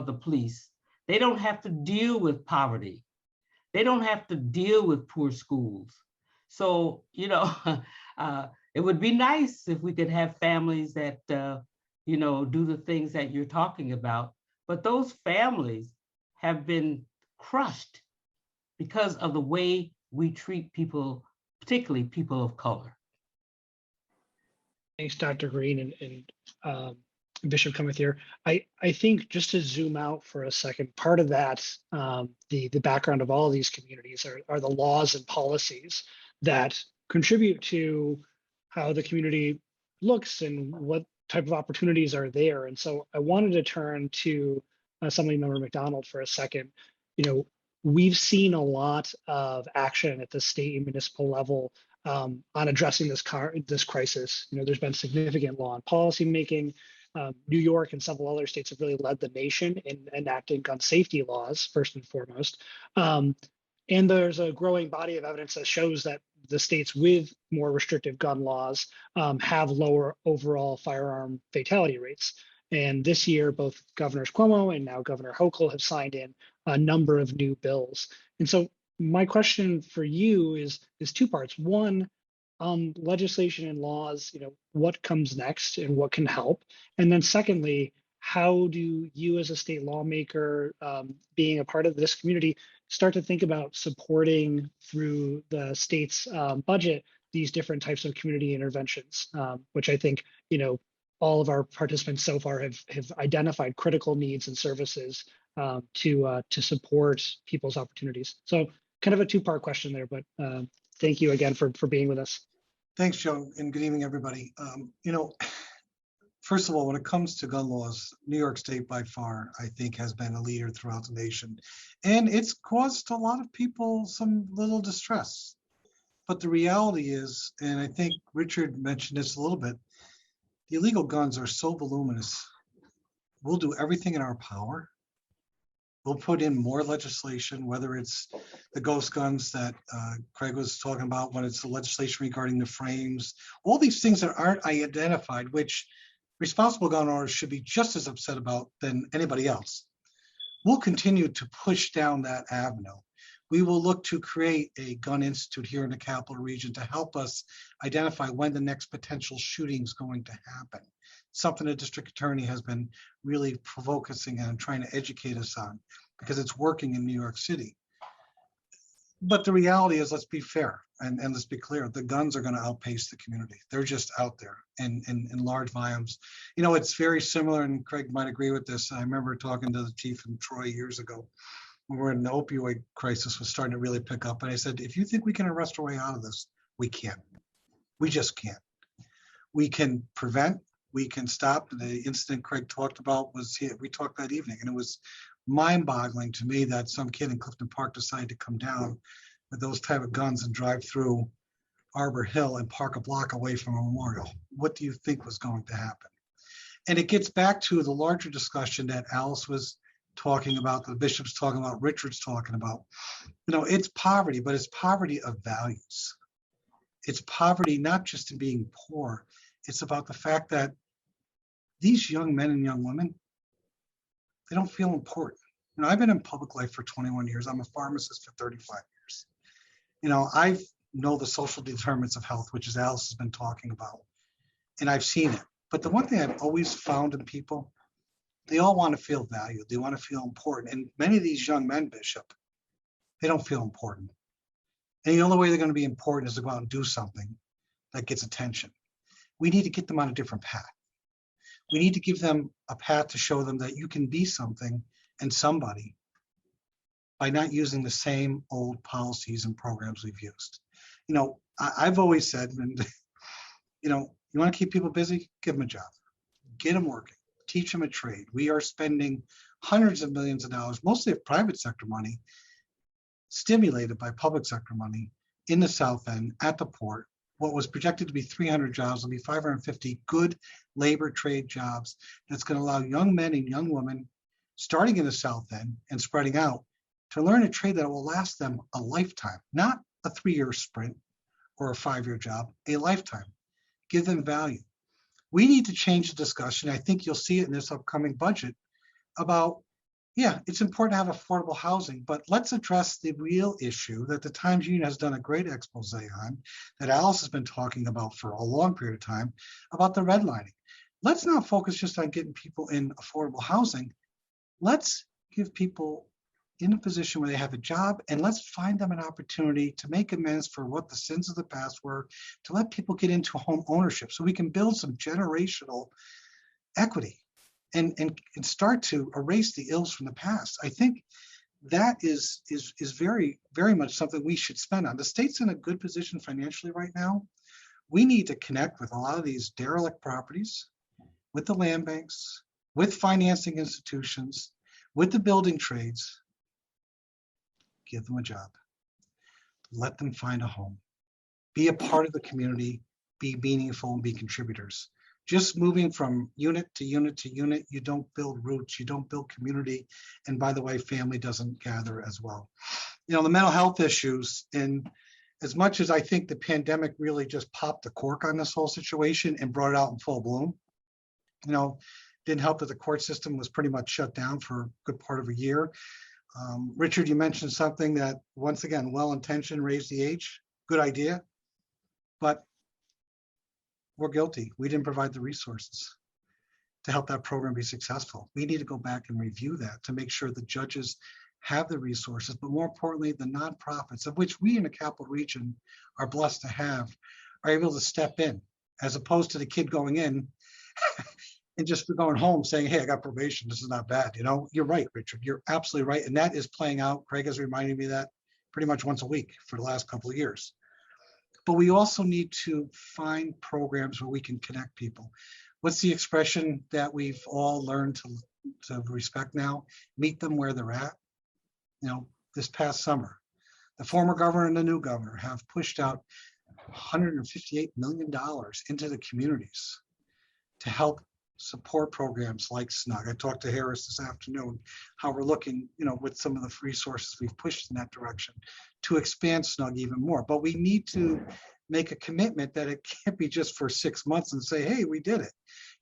the police. They don't have to deal with poverty. They don't have to deal with poor schools. So, it would be nice if we could have families that, do the things that you're talking about. But those families have been crushed because of the way we treat people, particularly people of color. Thanks, Dr. Green and Bishop Comithier. I think just to zoom out for a second, part of that, the background of all of these communities are the laws and policies that contribute to how the community looks and what type of opportunities are there. And so I wanted to turn to Assemblymember McDonald for a second. We've seen a lot of action at the state and municipal level on addressing this crisis. There's been significant law and policy making. New York and several other states have really led the nation in enacting gun safety laws, first and foremost. And there's a growing body of evidence that shows that the states with more restrictive gun laws have lower overall firearm fatality rates. And this year, both Governors Cuomo and now Governor Hochul have signed in a number of new bills. And so my question for you is two parts. One, legislation and laws, what comes next and what can help? And then secondly, how do you as a state lawmaker, being a part of this community, start to think about supporting through the state's budget these different types of community interventions, which I think, all of our participants so far have identified critical needs and services to support people's opportunities. So kind of a two-part question there, but thank you again for being with us. Thanks, Joe, and good evening, everybody. First of all, when it comes to gun laws, New York State by far, I think, has been a leader throughout the nation. And it's caused a lot of people some little distress. But the reality is, and I think Richard mentioned this a little bit, the illegal guns are so voluminous. We'll do everything in our power. We'll put in more legislation, whether it's the ghost guns that Craig was talking about, when it's the legislation regarding the frames, all these things that aren't identified, which responsible gun owners should be just as upset about than anybody else. We'll continue to push down that avenue. We will look to create a gun institute here in the capital region to help us identify when the next potential shooting is going to happen. Something the district attorney has been really focusing on, trying to educate us on, because it's working in New York City. But the reality is, let's be fair and let's be clear, the guns are going to outpace the community. They're just out there in large volumes. It's very similar, and Craig might agree with this. I remember talking to the chief in Troy years ago when we're in the opioid crisis was starting to really pick up. And I said, if you think we can arrest our way out of this, we can't. We just can't. We can prevent, we can stop. The incident Craig talked about was here. We talked that evening, and it was mind-boggling to me that some kid in Clifton Park decided to come down with those type of guns and drive through Arbor Hill and park a block away from a memorial. What do you think was going to happen? And it gets back to the larger discussion that Alice was talking about, the bishop's talking about, Richard's talking about. It's poverty, but it's poverty of values. It's poverty not just in being poor. It's about the fact that these young men and young women, they don't feel important. I've been in public life for 21 years. I'm a pharmacist for 35 years. I know the social determinants of health, which is Alice has been talking about, and I've seen it. But the one thing I've always found in people, they all want to feel valued. They want to feel important. And many of these young men, Bishop, they don't feel important. And the only way they're going to be important is to go out and do something that gets attention. We need to get them on a different path. We need to give them a path to show them that you can be something and somebody by not using the same old policies and programs we've used. I've always said, and you want to keep people busy, give them a job, get them working, teach them a trade. We are spending hundreds of millions of dollars, mostly of private sector money, stimulated by public sector money in the South End at the port. What was projected to be 300 jobs will be 550 good labor trade jobs. That's going to allow young men and young women starting in the South End and spreading out to learn a trade that will last them a lifetime, not a 3-year sprint or a 5-year job, a lifetime. Give them value. We need to change the discussion. I think you'll see it in this upcoming budget about, yeah, it's important to have affordable housing, but let's address the real issue that the Times Union has done a great expose on, that Alice has been talking about for a long period of time, about the redlining. Let's not focus just on getting people in affordable housing. Let's give people in a position where they have a job, and let's find them an opportunity to make amends for what the sins of the past were, to let people get into home ownership so we can build some generational equity and start to erase the ills from the past. I think that is very, very much something we should spend on. The state's in a good position financially right now. We need to connect with a lot of these derelict properties, with the land banks, with financing institutions, with the building trades. Give them a job. Let them find a home. Be a part of the community, be meaningful, and be contributors. Just moving from unit to unit to unit, you don't build roots, you don't build community. And by the way, family doesn't gather as well. You know, the mental health issues, and as much as I think the pandemic really just popped the cork on this whole situation and brought it out in full bloom, you know, didn't help that the court system was pretty much shut down for a good part of a year. Richard, you mentioned something that, once again, well-intentioned, raise the age, good idea, but we're guilty. We didn't provide the resources to help that program be successful. We need to go back and review that to make sure the judges have the resources, but more importantly, the nonprofits, of which we in the Capital Region are blessed to have, are able to step in, as opposed to the kid going in and just going home saying, hey, I got probation, this is not bad. You know, you're right, Richard, you're absolutely right. And that is playing out. Craig has reminded me of that pretty much once a week for the last couple of years. But we also need to find programs where we can connect people. What's the expression that we've all learned to respect now? Meet them where they're at. You know, this past summer, the former governor and the new governor have pushed out $158 million into the communities to help support programs like SNUG. I talked to Harris this afternoon, how we're looking, you know, with some of the resources we've pushed in that direction to expand SNUG even more. But we need to make a commitment that it can't be just for 6 months and say, hey, we did it.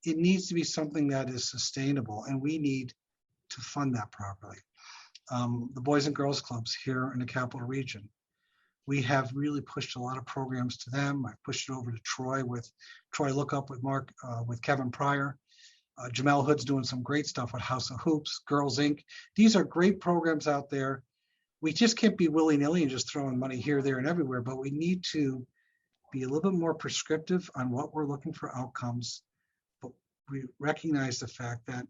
It needs to be something that is sustainable, and we need to fund that properly. The Boys and Girls Clubs here in the Capital Region, we have really pushed a lot of programs to them. I pushed it over to Troy with Troy Look Up with Mark, with Kevin Pryor. Jamel Hood's doing some great stuff with House of Hoops, Girls Inc. These are great programs out there. We just can't be willy-nilly and just throwing money here, there, and everywhere, but we need to be a little bit more prescriptive on what we're looking for outcomes. But we recognize the fact that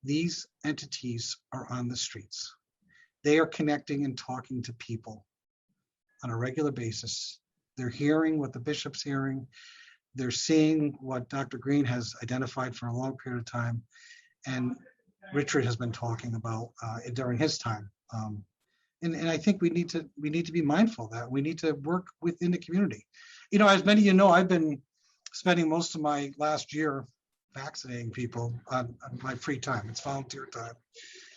these entities are on the streets. They are connecting and talking to people on a regular basis. They're hearing what the bishop's hearing. They're seeing what Dr. Green has identified for a long period of time, and Richard has been talking about during his time. And I think we need to be mindful of that. We need to work within the community. You know, as many of you know, I've been spending most of my last year vaccinating people on my free time. It's volunteer time.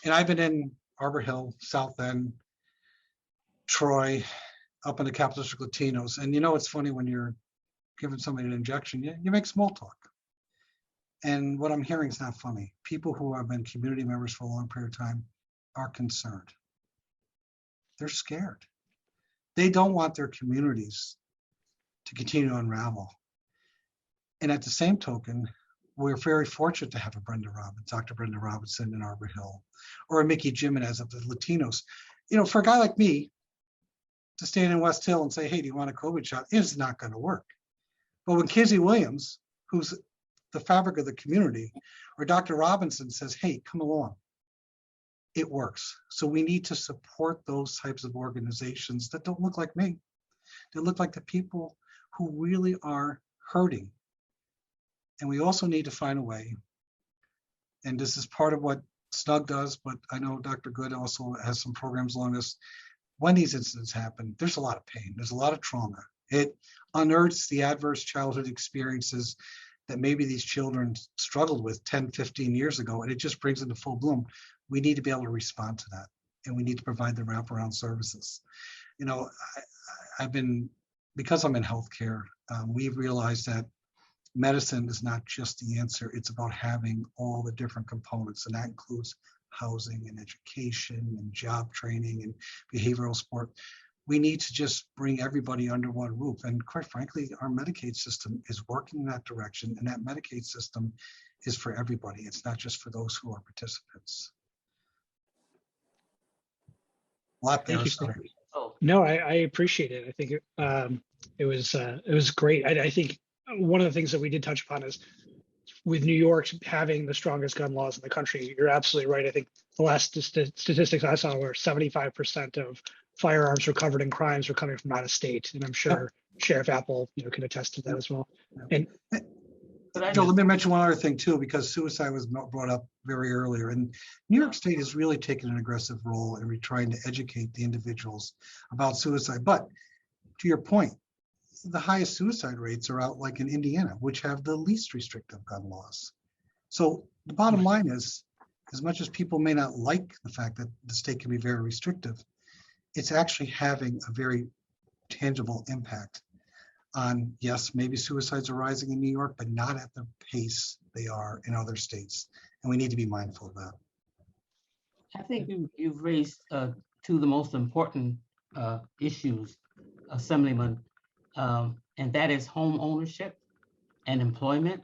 And I've been in Arbor Hill, South End, Troy, up in the Capital District Latinos. And you know, it's funny when you're giving somebody an injection, you make small talk. And what I'm hearing is not funny. People who have been community members for a long period of time are concerned. They're scared. They don't want their communities to continue to unravel. And at the same token, we're very fortunate to have a Brenda Robbins, Dr. Brenda Robinson in Arbor Hill, or a Mickey Jimenez of the Latinos. You know, for a guy like me to stand in West Hill and say, hey, do you want a COVID shot? Is not going to work. But when Kizzy Williams, who's the fabric of the community, or Dr. Robinson says, hey, come along, it works. So we need to support those types of organizations that don't look like me. They look like the people who really are hurting. And we also need to find a way, and this is part of what SNUG does, but I know Dr. Good also has some programs along this. When these incidents happen, there's a lot of pain, there's a lot of trauma. It unearths the adverse childhood experiences that maybe these children struggled with 10, 15 years ago, and it just brings into full bloom. We need to be able to respond to that, and we need to provide the wraparound services. You know, because I'm in healthcare, we've realized that medicine is not just the answer. It's about having all the different components, and that includes housing and education and job training and behavioral support. We need to just bring everybody under one roof. And quite frankly, our Medicaid system is working in that direction, and that Medicaid system is for everybody. It's not just for those who are participants. lot there. Thank you. Sorry. Oh, No, I appreciate it. I think it was great. I think one of the things that we did touch upon is with New York having the strongest gun laws in the country. You're absolutely right. I think the last statistics I saw were 75% of firearms recovered in crimes were coming from out of state, and I'm sure Sheriff Apple, can attest to that as well. And but I Joe, just, let me mention one other thing too, because suicide was brought up very earlier, and New York State has really taken an aggressive role in trying to educate the individuals about suicide. But to your point, the highest suicide rates are out like in Indiana, which have the least restrictive gun laws. So the bottom line is, as much as people may not like the fact that the state can be very restrictive, it's actually having a very tangible impact on, yes, maybe suicides are rising in New York, but not at the pace they are in other states. And we need to be mindful of that. I think you've raised two of the most important issues, Assemblyman, and that is home ownership and employment.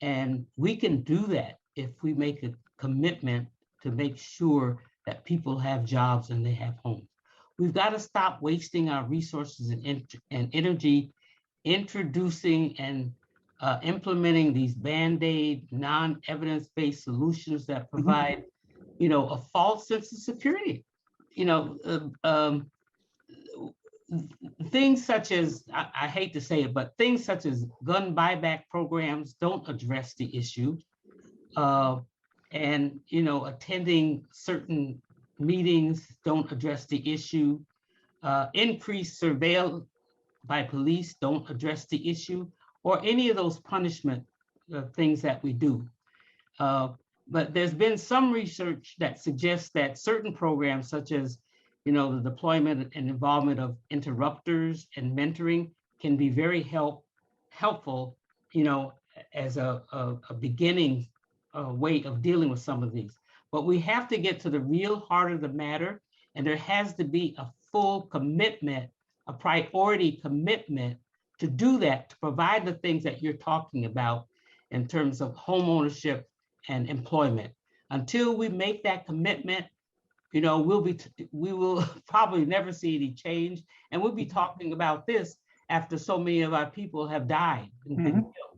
And we can do that if we make a commitment to make sure that people have jobs and they have homes. We've got to stop wasting our resources and energy introducing and implementing these Band-Aid, non-evidence-based solutions that provide, a false sense of security. Things such as, I hate to say it, but things such as gun buyback programs don't address the issue. And, attending certain meetings don't address the issue. Increased surveillance by police don't address the issue, or any of those punishment things that we do. But there's been some research that suggests that certain programs such as, the deployment and involvement of interrupters and mentoring can be very helpful, as a beginning way of dealing with some of these. But we have to get to the real heart of the matter, and there has to be a full commitment, a priority commitment to do that, to provide the things that you're talking about in terms of home ownership and employment. Until we make that commitment, we will probably never see any change, and we'll be talking about this after so many of our people have died and been killed.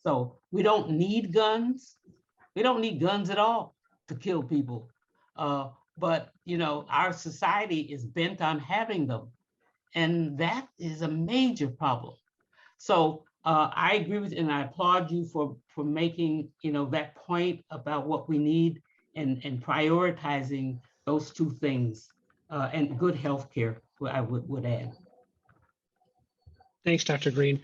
So we don't need guns. We don't need guns at all to kill people. But our society is bent on having them, and that is a major problem. So I agree with, and I applaud you for making that point about what we need and prioritizing those two things, and good health care, I would add. Thanks, Dr. Green.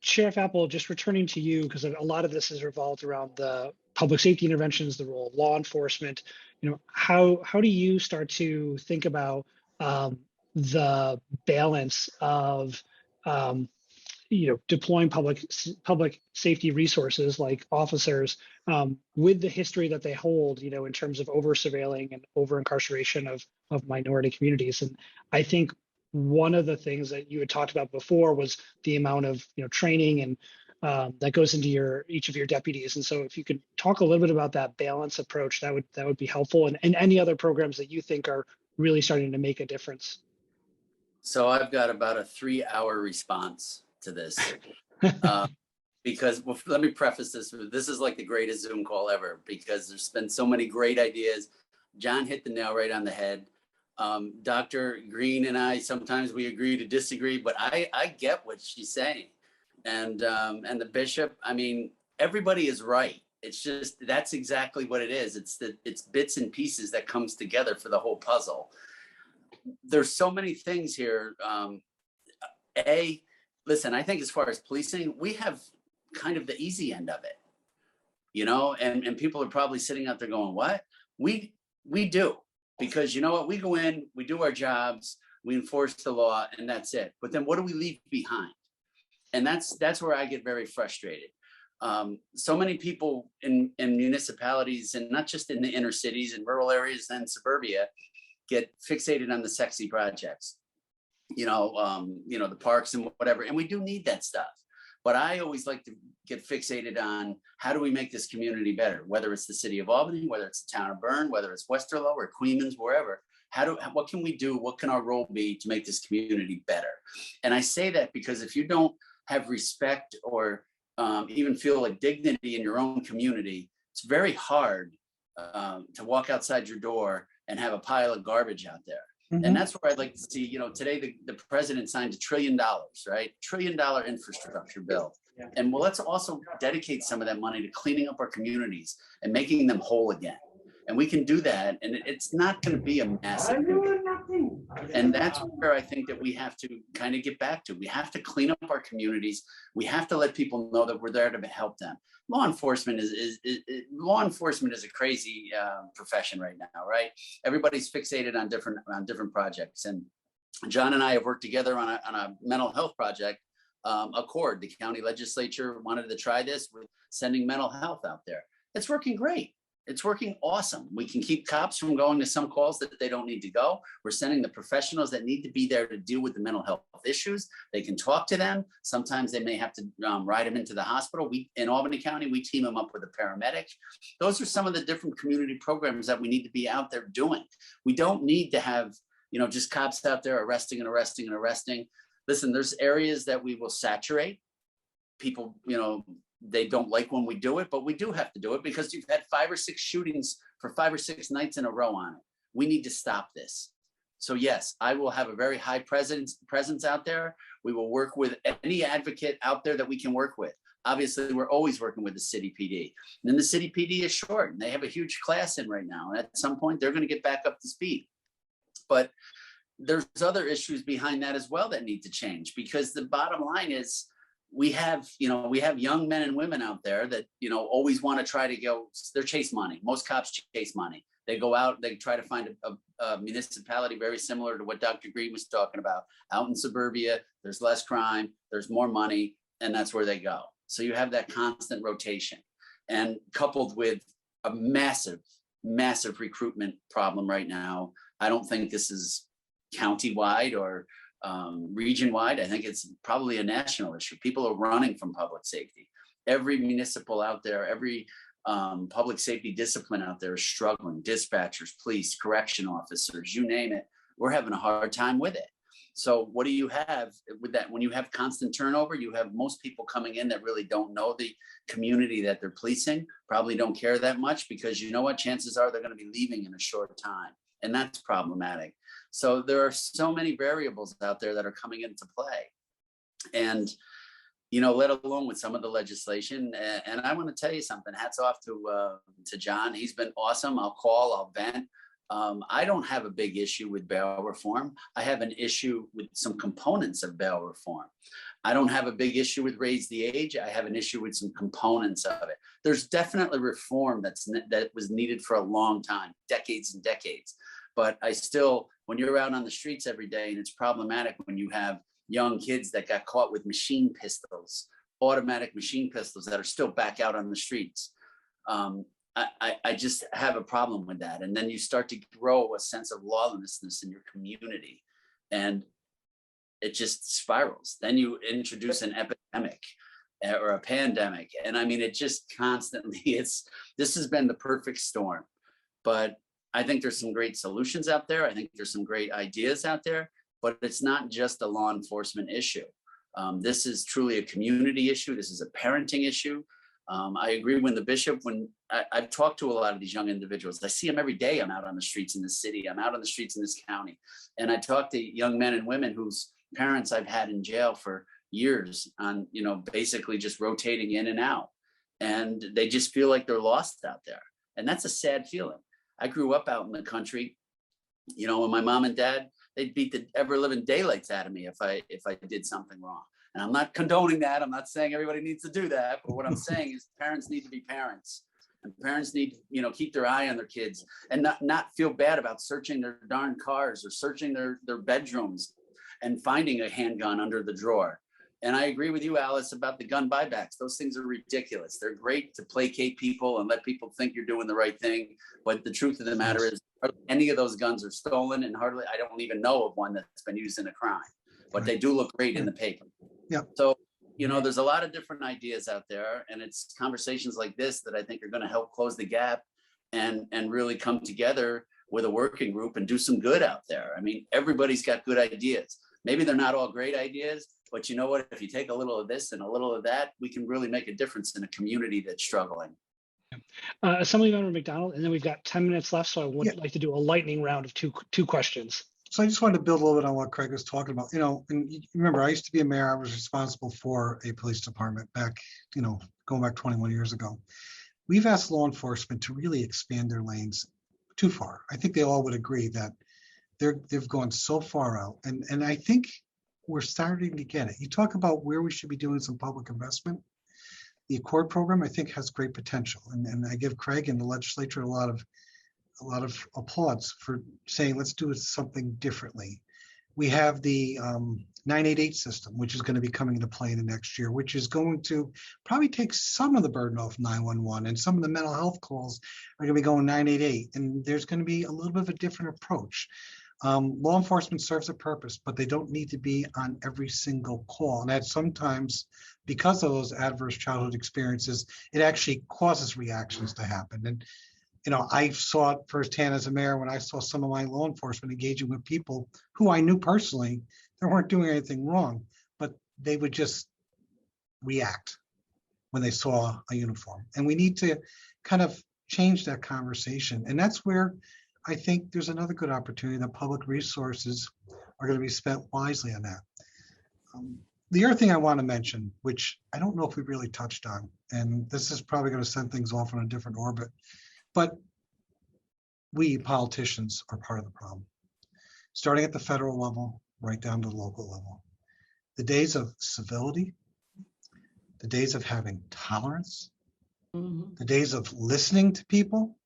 Sheriff Apple, just returning to you, because a lot of this is revolved around the public safety interventions, the role of law enforcement. How do you start to think about the balance of deploying public safety resources like officers with the history that they hold, in terms of over surveilling and over incarceration of minority communities? And I think one of the things that you had talked about before was the amount of training and that goes into each of your deputies. And so if you could talk a little bit about that balance approach, that would be helpful, and any other programs that you think are really starting to make a difference. So I've got about a 3-hour response to this. Because let me preface this with, this is like the greatest Zoom call ever, because there's been so many great ideas. John hit the nail right on the head. Dr. Green and I, sometimes we agree to disagree, but I get what she's saying. And the bishop, everybody is right. It's just, that's exactly what it is. It's bits and pieces that comes together for the whole puzzle. There's so many things here. Listen, I think as far as policing, we have kind of the easy end of it, and people are probably sitting out there going, what? We do, because you know what? We go in, we do our jobs, we enforce the law, and that's it. But then what do we leave behind? And that's where I get very frustrated. So many people in municipalities, and not just in the inner cities and rural areas and suburbia, get fixated on the sexy projects, the parks and whatever. And we do need that stuff. But I always like to get fixated on how do we make this community better, whether it's the city of Albany, whether it's the town of Bern, whether it's Westerlo or Queens, wherever. What can we do? What can our role be to make this community better? And I say that because if you don't have respect or even feel like dignity in your own community, it's very hard to walk outside your door and have a pile of garbage out there. And that's where I'd like to see, today the president signed $1 trillion, right? $1 trillion infrastructure bill. And well, let's also dedicate some of that money to cleaning up our communities and making them whole again. And we can do that. And it's not going to be a massive. And that's where I think that we have to kind of get back to. We have to clean up our communities. We have to let people know that we're there to help them. Law enforcement is a crazy profession right now, right? Everybody's fixated on different projects. And John and I have worked together on a mental health project. Accord, the county legislature wanted to try this with sending mental health out there. It's working great. It's working awesome. We can keep cops from going to some calls that they don't need to go. We're sending the professionals that need to be there to deal with the mental health issues. They can talk to them. Sometimes they may have to ride them into the hospital. In Albany County, we team them up with a paramedic. Those are some of the different community programs that we need to be out there doing. We don't need to have, just cops out there arresting and arresting and arresting. Listen, there's areas that we will saturate. People, they don't like when we do it, but we do have to do it because you've had 5 or 6 shootings for 5 or 6 nights in a row on it. We need to stop this. So yes, I will have a very high presence out there. We will work with any advocate out there that we can work with. Obviously, we're always working with the city PD. And then the city PD is short and they have a huge class in right now. And at some point, they're going to get back up to speed. But there's other issues behind that as well that need to change, because the bottom line is we have young men and women out there that, always want to try to go, they're chase money. Most cops chase money. They go out, they try to find a municipality very similar to what Dr. Green was talking about. Out in suburbia, there's less crime, there's more money, and that's where they go. So you have that constant rotation, and coupled with a massive, massive recruitment problem right now. I don't think this is county-wide or region-wide. I think it's probably a national issue. People are running from public safety. Every municipal out there, every public safety discipline out there is struggling. Dispatchers, police, correction officers, you name it. We're having a hard time with it. So what do you have with that? When you have constant turnover, you have most people coming in that really don't know the community that they're policing, probably don't care that much, because you know what, chances are they're going to be leaving in a short time. And that's problematic. So there are so many variables out there that are coming into play. And, let alone with some of the legislation. And I want to tell you something, hats off to John. He's been awesome. I'll vent. I don't have a big issue with bail reform. I have an issue with some components of bail reform. I don't have a big issue with raise the age. I have an issue with some components of it. There's definitely reform that was needed for a long time, decades and decades. But I still, when you're out on the streets every day, and it's problematic when you have young kids that got caught with machine pistols, automatic machine pistols that are still back out on the streets. I just have a problem with that. And then you start to grow a sense of lawlessness in your community, and it just spirals. Then you introduce an epidemic or a pandemic. And I mean, it just constantly, this has been the perfect storm. But I think there's some great solutions out there. I think there's some great ideas out there, but it's not just a law enforcement issue. This is truly a community issue. This is a parenting issue. I agree when the bishop, when I've talked to a lot of these young individuals, I see them every day. I'm out on the streets in the city. I'm out on the streets in this county. And I talk to young men and women whose parents I've had in jail for years on, basically just rotating in and out. And they just feel like they're lost out there. And that's a sad feeling. I grew up out in the country, when my mom and dad, they'd beat the ever living daylights out of me if I did something wrong. And I'm not condoning that. I'm not saying everybody needs to do that. But what I'm saying is parents need to be parents. And parents need to, keep their eye on their kids and not feel bad about searching their darn cars or searching their bedrooms and finding a handgun under the drawer. And I agree with you, Alice, about the gun buybacks. Those things are ridiculous. They're great to placate people and let people think you're doing the right thing. But the truth of the matter is, any of those guns are stolen, and I don't even know of one that's been used in a crime. But they do look great in the paper. Yeah. So, there's a lot of different ideas out there, and it's conversations like this that I think are going to help close the gap and really come together with a working group and do some good out there. I mean, everybody's got good ideas. Maybe they're not all great ideas, but you know what? If you take a little of this and a little of that, we can really make a difference in a community that's struggling. Assemblymember McDonald, and then we've got 10 minutes left, so I would like to do a lightning round of two questions. So I just wanted to build a little bit on what Craig was talking about. And you remember, I used to be a mayor. I was responsible for a police department back, going back 21 years ago. We've asked law enforcement to really expand their lanes too far. I think they all would agree that they've gone so far out. And I think we're starting to get it. You talk about where we should be doing some public investment. The Accord program, I think, has great potential. And I give Craig and the legislature a lot of applause for saying, let's do something differently. We have the 988 system, which is going to be coming into play in the next year, which is going to probably take some of the burden off 911, and some of the mental health calls are going to be going 988. And there's going to be a little bit of a different approach. Law enforcement serves a purpose, but they don't need to be on every single call. And that sometimes, because of those adverse childhood experiences, it actually causes reactions to happen. And I saw it firsthand as a mayor when I saw some of my law enforcement engaging with people who I knew personally that weren't doing anything wrong, but they would just react when they saw a uniform. And we need to kind of change that conversation. And that's where I think there's another good opportunity that public resources are going to be spent wisely on that. The other thing I want to mention, which I don't know if we really touched on, and this is probably going to send things off on a different orbit, but we politicians are part of the problem. Starting at the federal level, right down to the local level. The days of civility, the days of having tolerance, the days of listening to people,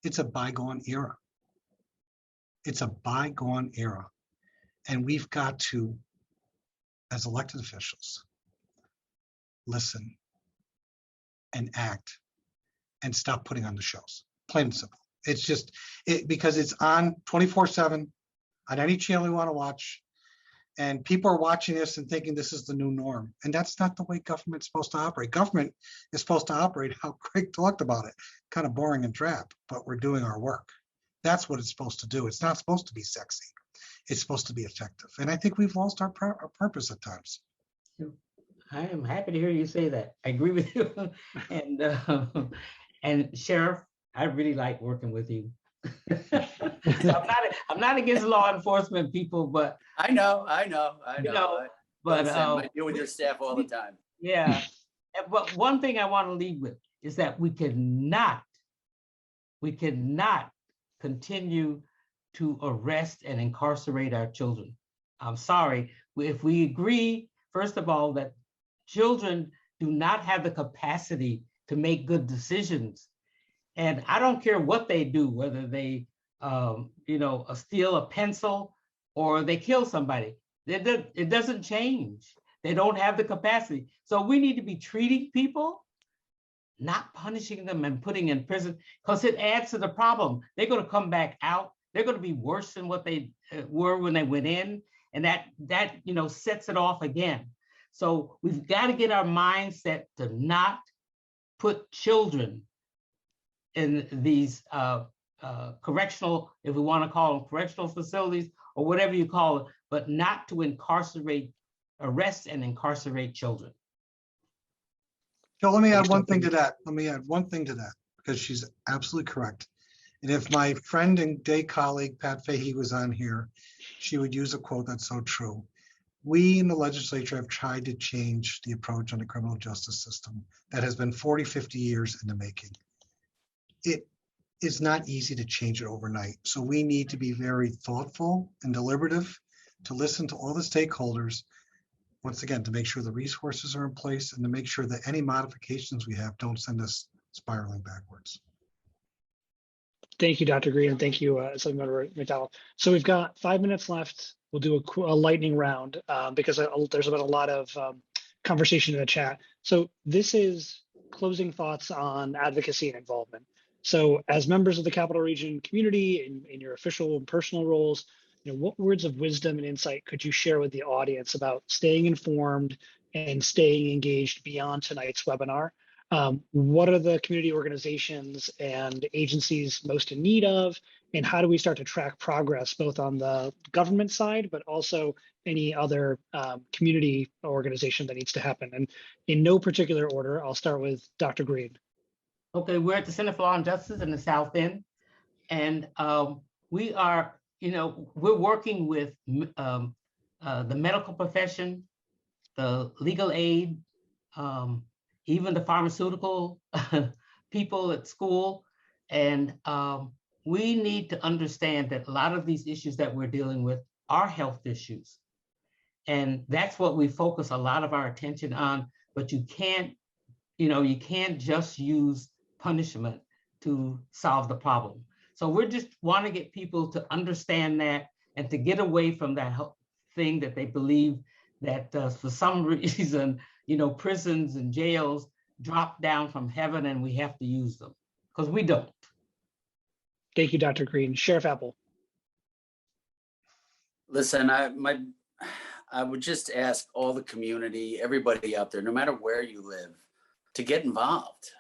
it's a bygone era. It's a bygone era. And we've got to, as elected officials, listen and act and stop putting on the shows, plain and simple. It's just, because it's on 24/7 on any channel you want to watch. And people are watching this and thinking this is the new norm. And that's not the way government's supposed to operate. Government is supposed to operate how Craig talked about it, kind of boring and drab, but we're doing our work. That's what it's supposed to do. It's not supposed to be sexy. It's supposed to be effective. And I think we've lost our purpose at times. I am happy to hear you say that. I agree with you. And Sheriff, I really like working with you. I'm not against law enforcement people, but I know. But I deal with your staff all the time. Yeah. But one thing I want to leave with is that we cannot continue to arrest and incarcerate our children. I'm sorry. If we agree, first of all, that children do not have the capacity to make good decisions. And I don't care what they do, whether they, steal a pencil or they kill somebody. It doesn't change. They don't have the capacity. So we need to be treating people, not punishing them and putting in prison, because it adds to the problem. They're going to come back out. They're going to be worse than what they were when they went in. And that sets it off again. So we've got to get our mindset to not put children in these correctional, if we want to call them correctional facilities or whatever you call it, but not to arrest and incarcerate children. So let me add one thing to that. Because she's absolutely correct. And if my friend and day colleague, Pat Fahey, was on here, she would use a quote that's so true. We in the legislature have tried to change the approach on the criminal justice system that has been 40, 50 years in the making. It is not easy to change it overnight. So we need to be very thoughtful and deliberative to listen to all the stakeholders, once again, to make sure the resources are in place and to make sure that any modifications we have don't send us spiraling backwards. Thank you, Dr. Green, and thank you, Assemblymember McDonald. So we've got 5 minutes left. We'll do a lightning round because there's been a lot of conversation in the chat. So this is closing thoughts on advocacy and involvement. So as members of the Capital Region community in your official and personal roles, what words of wisdom and insight could you share with the audience about staying informed and staying engaged beyond tonight's webinar? What are the community organizations and agencies most in need of? And how do we start to track progress both on the government side, but also any other community organization that needs to happen? And in no particular order, I'll start with Dr. Green. Okay, we're at the Center for Law and Justice in the South End, and we are, we're working with the medical profession, the legal aid, even the pharmaceutical people at school. And we need to understand that a lot of these issues that we're dealing with are health issues. And that's what we focus a lot of our attention on, but you can't just use punishment to solve the problem. So we're just want to get people to understand that and to get away from that thing that they believe that for some reason, prisons and jails drop down from heaven and we have to use them, because we don't. Thank you, Dr. Green. Sheriff Apple. Listen, I would just ask all the community, everybody out there, no matter where you live, to get involved.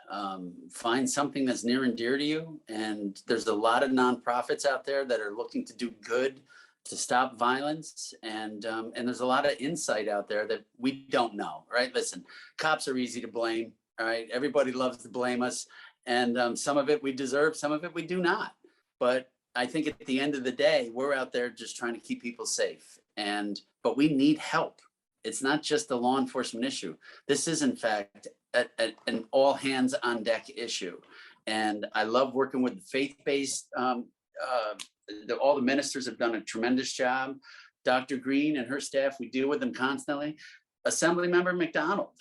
Find something that's near and dear to you. And there's a lot of nonprofits out there that are looking to do good, to stop violence. And there's a lot of insight out there that we don't know, right? Listen, cops are easy to blame, all right? Everybody loves to blame us. And some of it we deserve, some of it we do not. But I think at the end of the day, we're out there just trying to keep people safe. But we need help. It's not just a law enforcement issue. This is, in fact, an all hands on deck issue. And I love working with the faith-based, all the ministers have done a tremendous job. Dr. Green and her staff, we deal with them constantly. Assemblymember McDonald,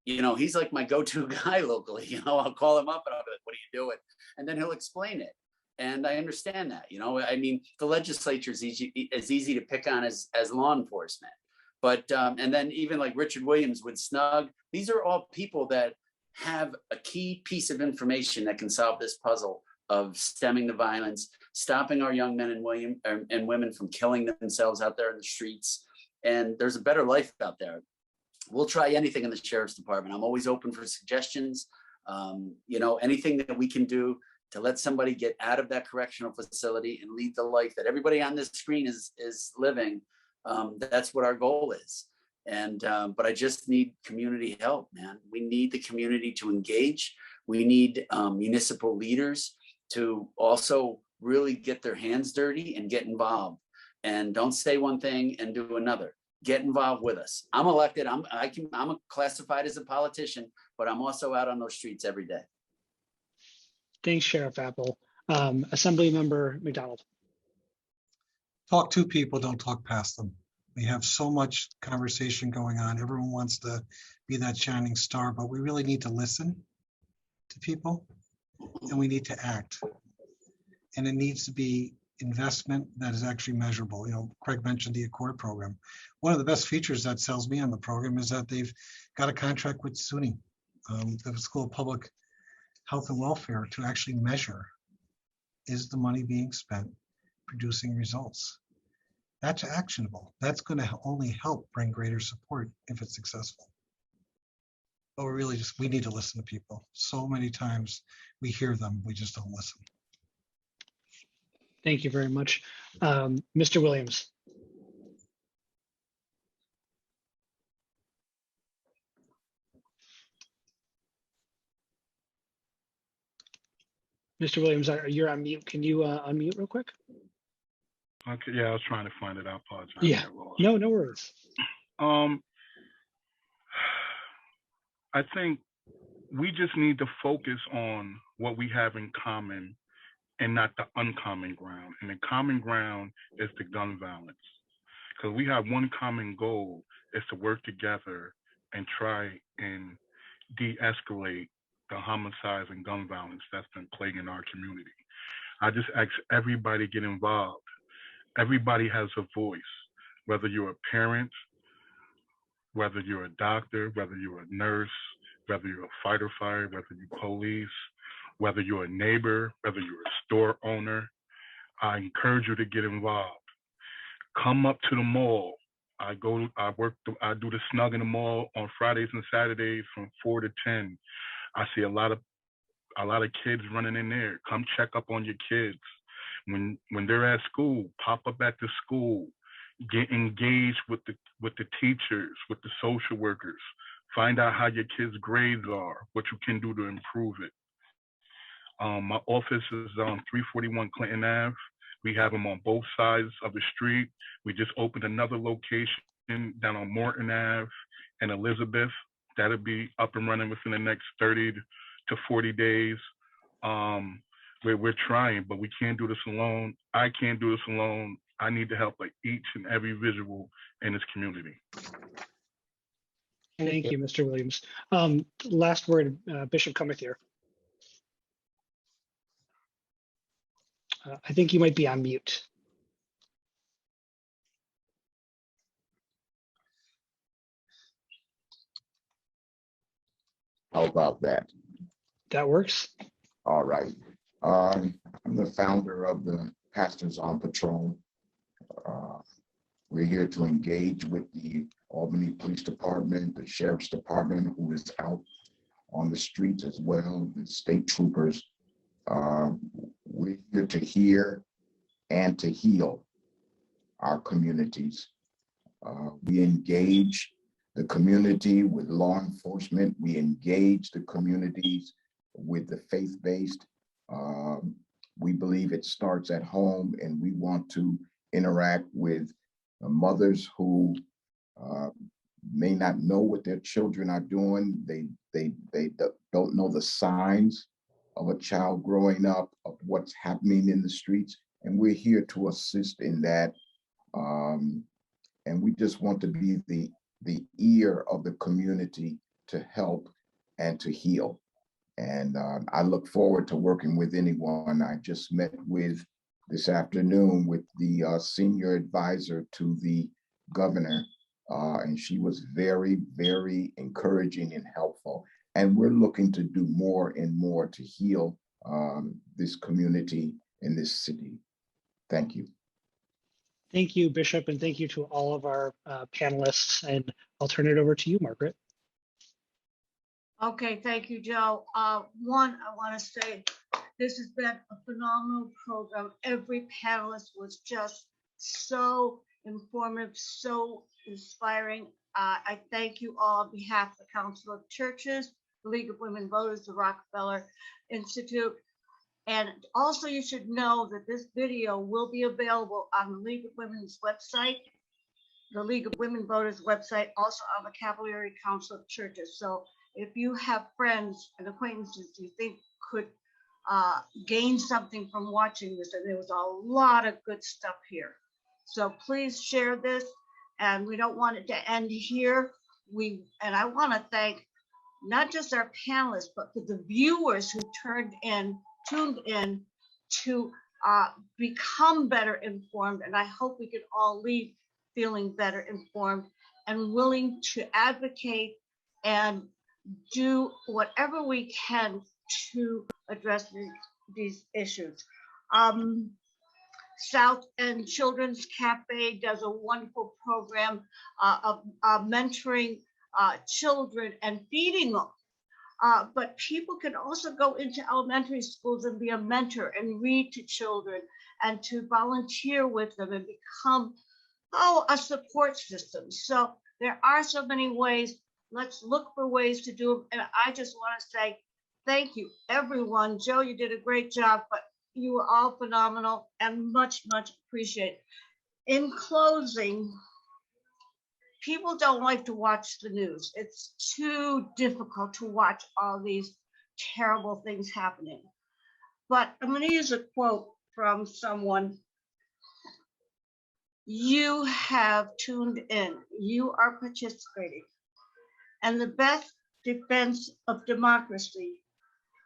he's like my go-to guy locally. I'll call him up and I'll be like, what are you doing? And then he'll explain it. And I understand that, the legislature is easy to pick on as law enforcement. But, and then even like Richard Williams with SNUG, these are all people that have a key piece of information that can solve this puzzle of stemming the violence, stopping our young men and women from killing themselves out there in the streets. And there's a better life out there. We'll try anything in the Sheriff's Department. I'm always open for suggestions. Anything that we can do to let somebody get out of that correctional facility and lead the life that everybody on this screen is living. That's what our goal is. But I just need community help, man. We need the community to engage. We need municipal leaders to also really get their hands dirty and get involved. And don't say one thing and do another. Get involved with us. I'm elected. I'm classified as a politician, but I'm also out on those streets every day. Thanks, Sheriff Apple. Assemblymember McDonald. Talk to people, don't talk past them. We have so much conversation going on. Everyone wants to be that shining star, but we really need to listen to people and we need to act. And it needs to be investment that is actually measurable. Craig mentioned the Accord program. One of the best features that sells me on the program is that they've got a contract with SUNY, the School of Public Health and Welfare, to actually measure, is the money being spent producing results? That's actionable. That's going to only help bring greater support if it's successful. But we need to listen to people. So many times we hear them, we just don't listen. Thank you very much. Mr. Williams. Mr. Williams, you're on mute. Can you unmute real quick? Okay, yeah, I was trying to find it. I apologize. Yeah, no worries. I think we just need to focus on what we have in common and not the uncommon ground. And the common ground is the gun violence. Because we have one common goal, is to work together and try and de-escalate the homicides and gun violence that's been plaguing our community. I just ask everybody get involved. Everybody has a voice, whether you're a parent, whether you're a doctor, whether you're a nurse, whether you're a fighter, whether you're police, whether you're a neighbor, whether you're a store owner. I encourage you to get involved. Come up to the mall. I do the SNUG in the mall on Fridays and Saturdays from 4 to 10. I see a lot of kids running in there. Come check up on your kids. When they're at school, pop up at the school. Get engaged with the teachers, with the social workers. Find out how your kids' grades are, what you can do to improve it. My office is on 341 Clinton Ave. We have them on both sides of the street. We just opened another location down on Morton Ave and Elizabeth. That'll be up and running within the next 30 to 40 days. We're trying, but we can't do this alone. I can't do this alone. I need the help of each and every visual in this community. Thank you, Mr. Williams. Last word, Bishop Comithier. I think you might be on mute. How about that? That works. All right. I'm the founder of the Pastors on Patrol. We're here to engage with the Albany Police Department, the Sheriff's Department, who is out on the streets as well, the state troopers. We're here to hear and to heal our communities. We engage the community with law enforcement. We engage the communities with the faith-based. We believe it starts at home, and we want to interact with mothers who may not know what their children are doing. They don't know the signs of a child growing up, of what's happening in the streets, and we're here to assist in that. And we just want to be the ear of the community to help and to heal. And I look forward to working with anyone. I just met with this afternoon with the senior advisor to the governor, and she was very, very encouraging and helpful. And we're looking to do more and more to heal this community in this city. Thank you. Thank you, Bishop, and thank you to all of our panelists. And I'll turn it over to you, Margaret. Okay, thank you, Joe. One, I want to say this has been a phenomenal program. Every panelist was just so informative, so inspiring. I thank you all on behalf of the Council of Churches, the League of Women Voters, the Rockefeller Institute. And also you should know that this video will be available on the League of Women's website, the League of Women Voters website, also on the Cavalier Council of Churches. So if you have friends and acquaintances you think could gain something from watching this, and there was a lot of good stuff here. So please share this, and we don't want it to end here. And I want to thank not just our panelists, but for the viewers who tuned in to become better informed. And I hope we can all leave feeling better informed and willing to advocate and do whatever we can to address these issues. South End Children's Cafe does a wonderful program of mentoring children and feeding them. But people can also go into elementary schools and be a mentor and read to children and to volunteer with them and become a support system. So there are so many ways. Let's look for ways to do them. And I just want to say thank you, everyone. Joe, you did a great job, but you were all phenomenal and much, much appreciated. In closing, people don't like to watch the news. It's too difficult to watch all these terrible things happening. But I'm going to use a quote from someone. You have tuned in. You are participating. And the best defense of democracy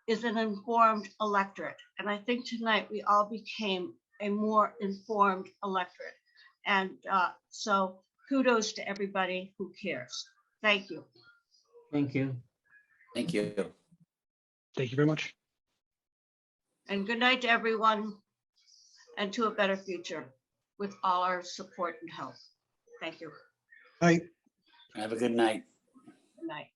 is an informed electorate. And I think tonight we all became a more informed electorate. And so kudos to everybody who cares. Thank you. Thank you. Thank you. Thank you very much. And good night to everyone, and to a better future with all our support and help. Thank you. Right. Have a good night. Good night.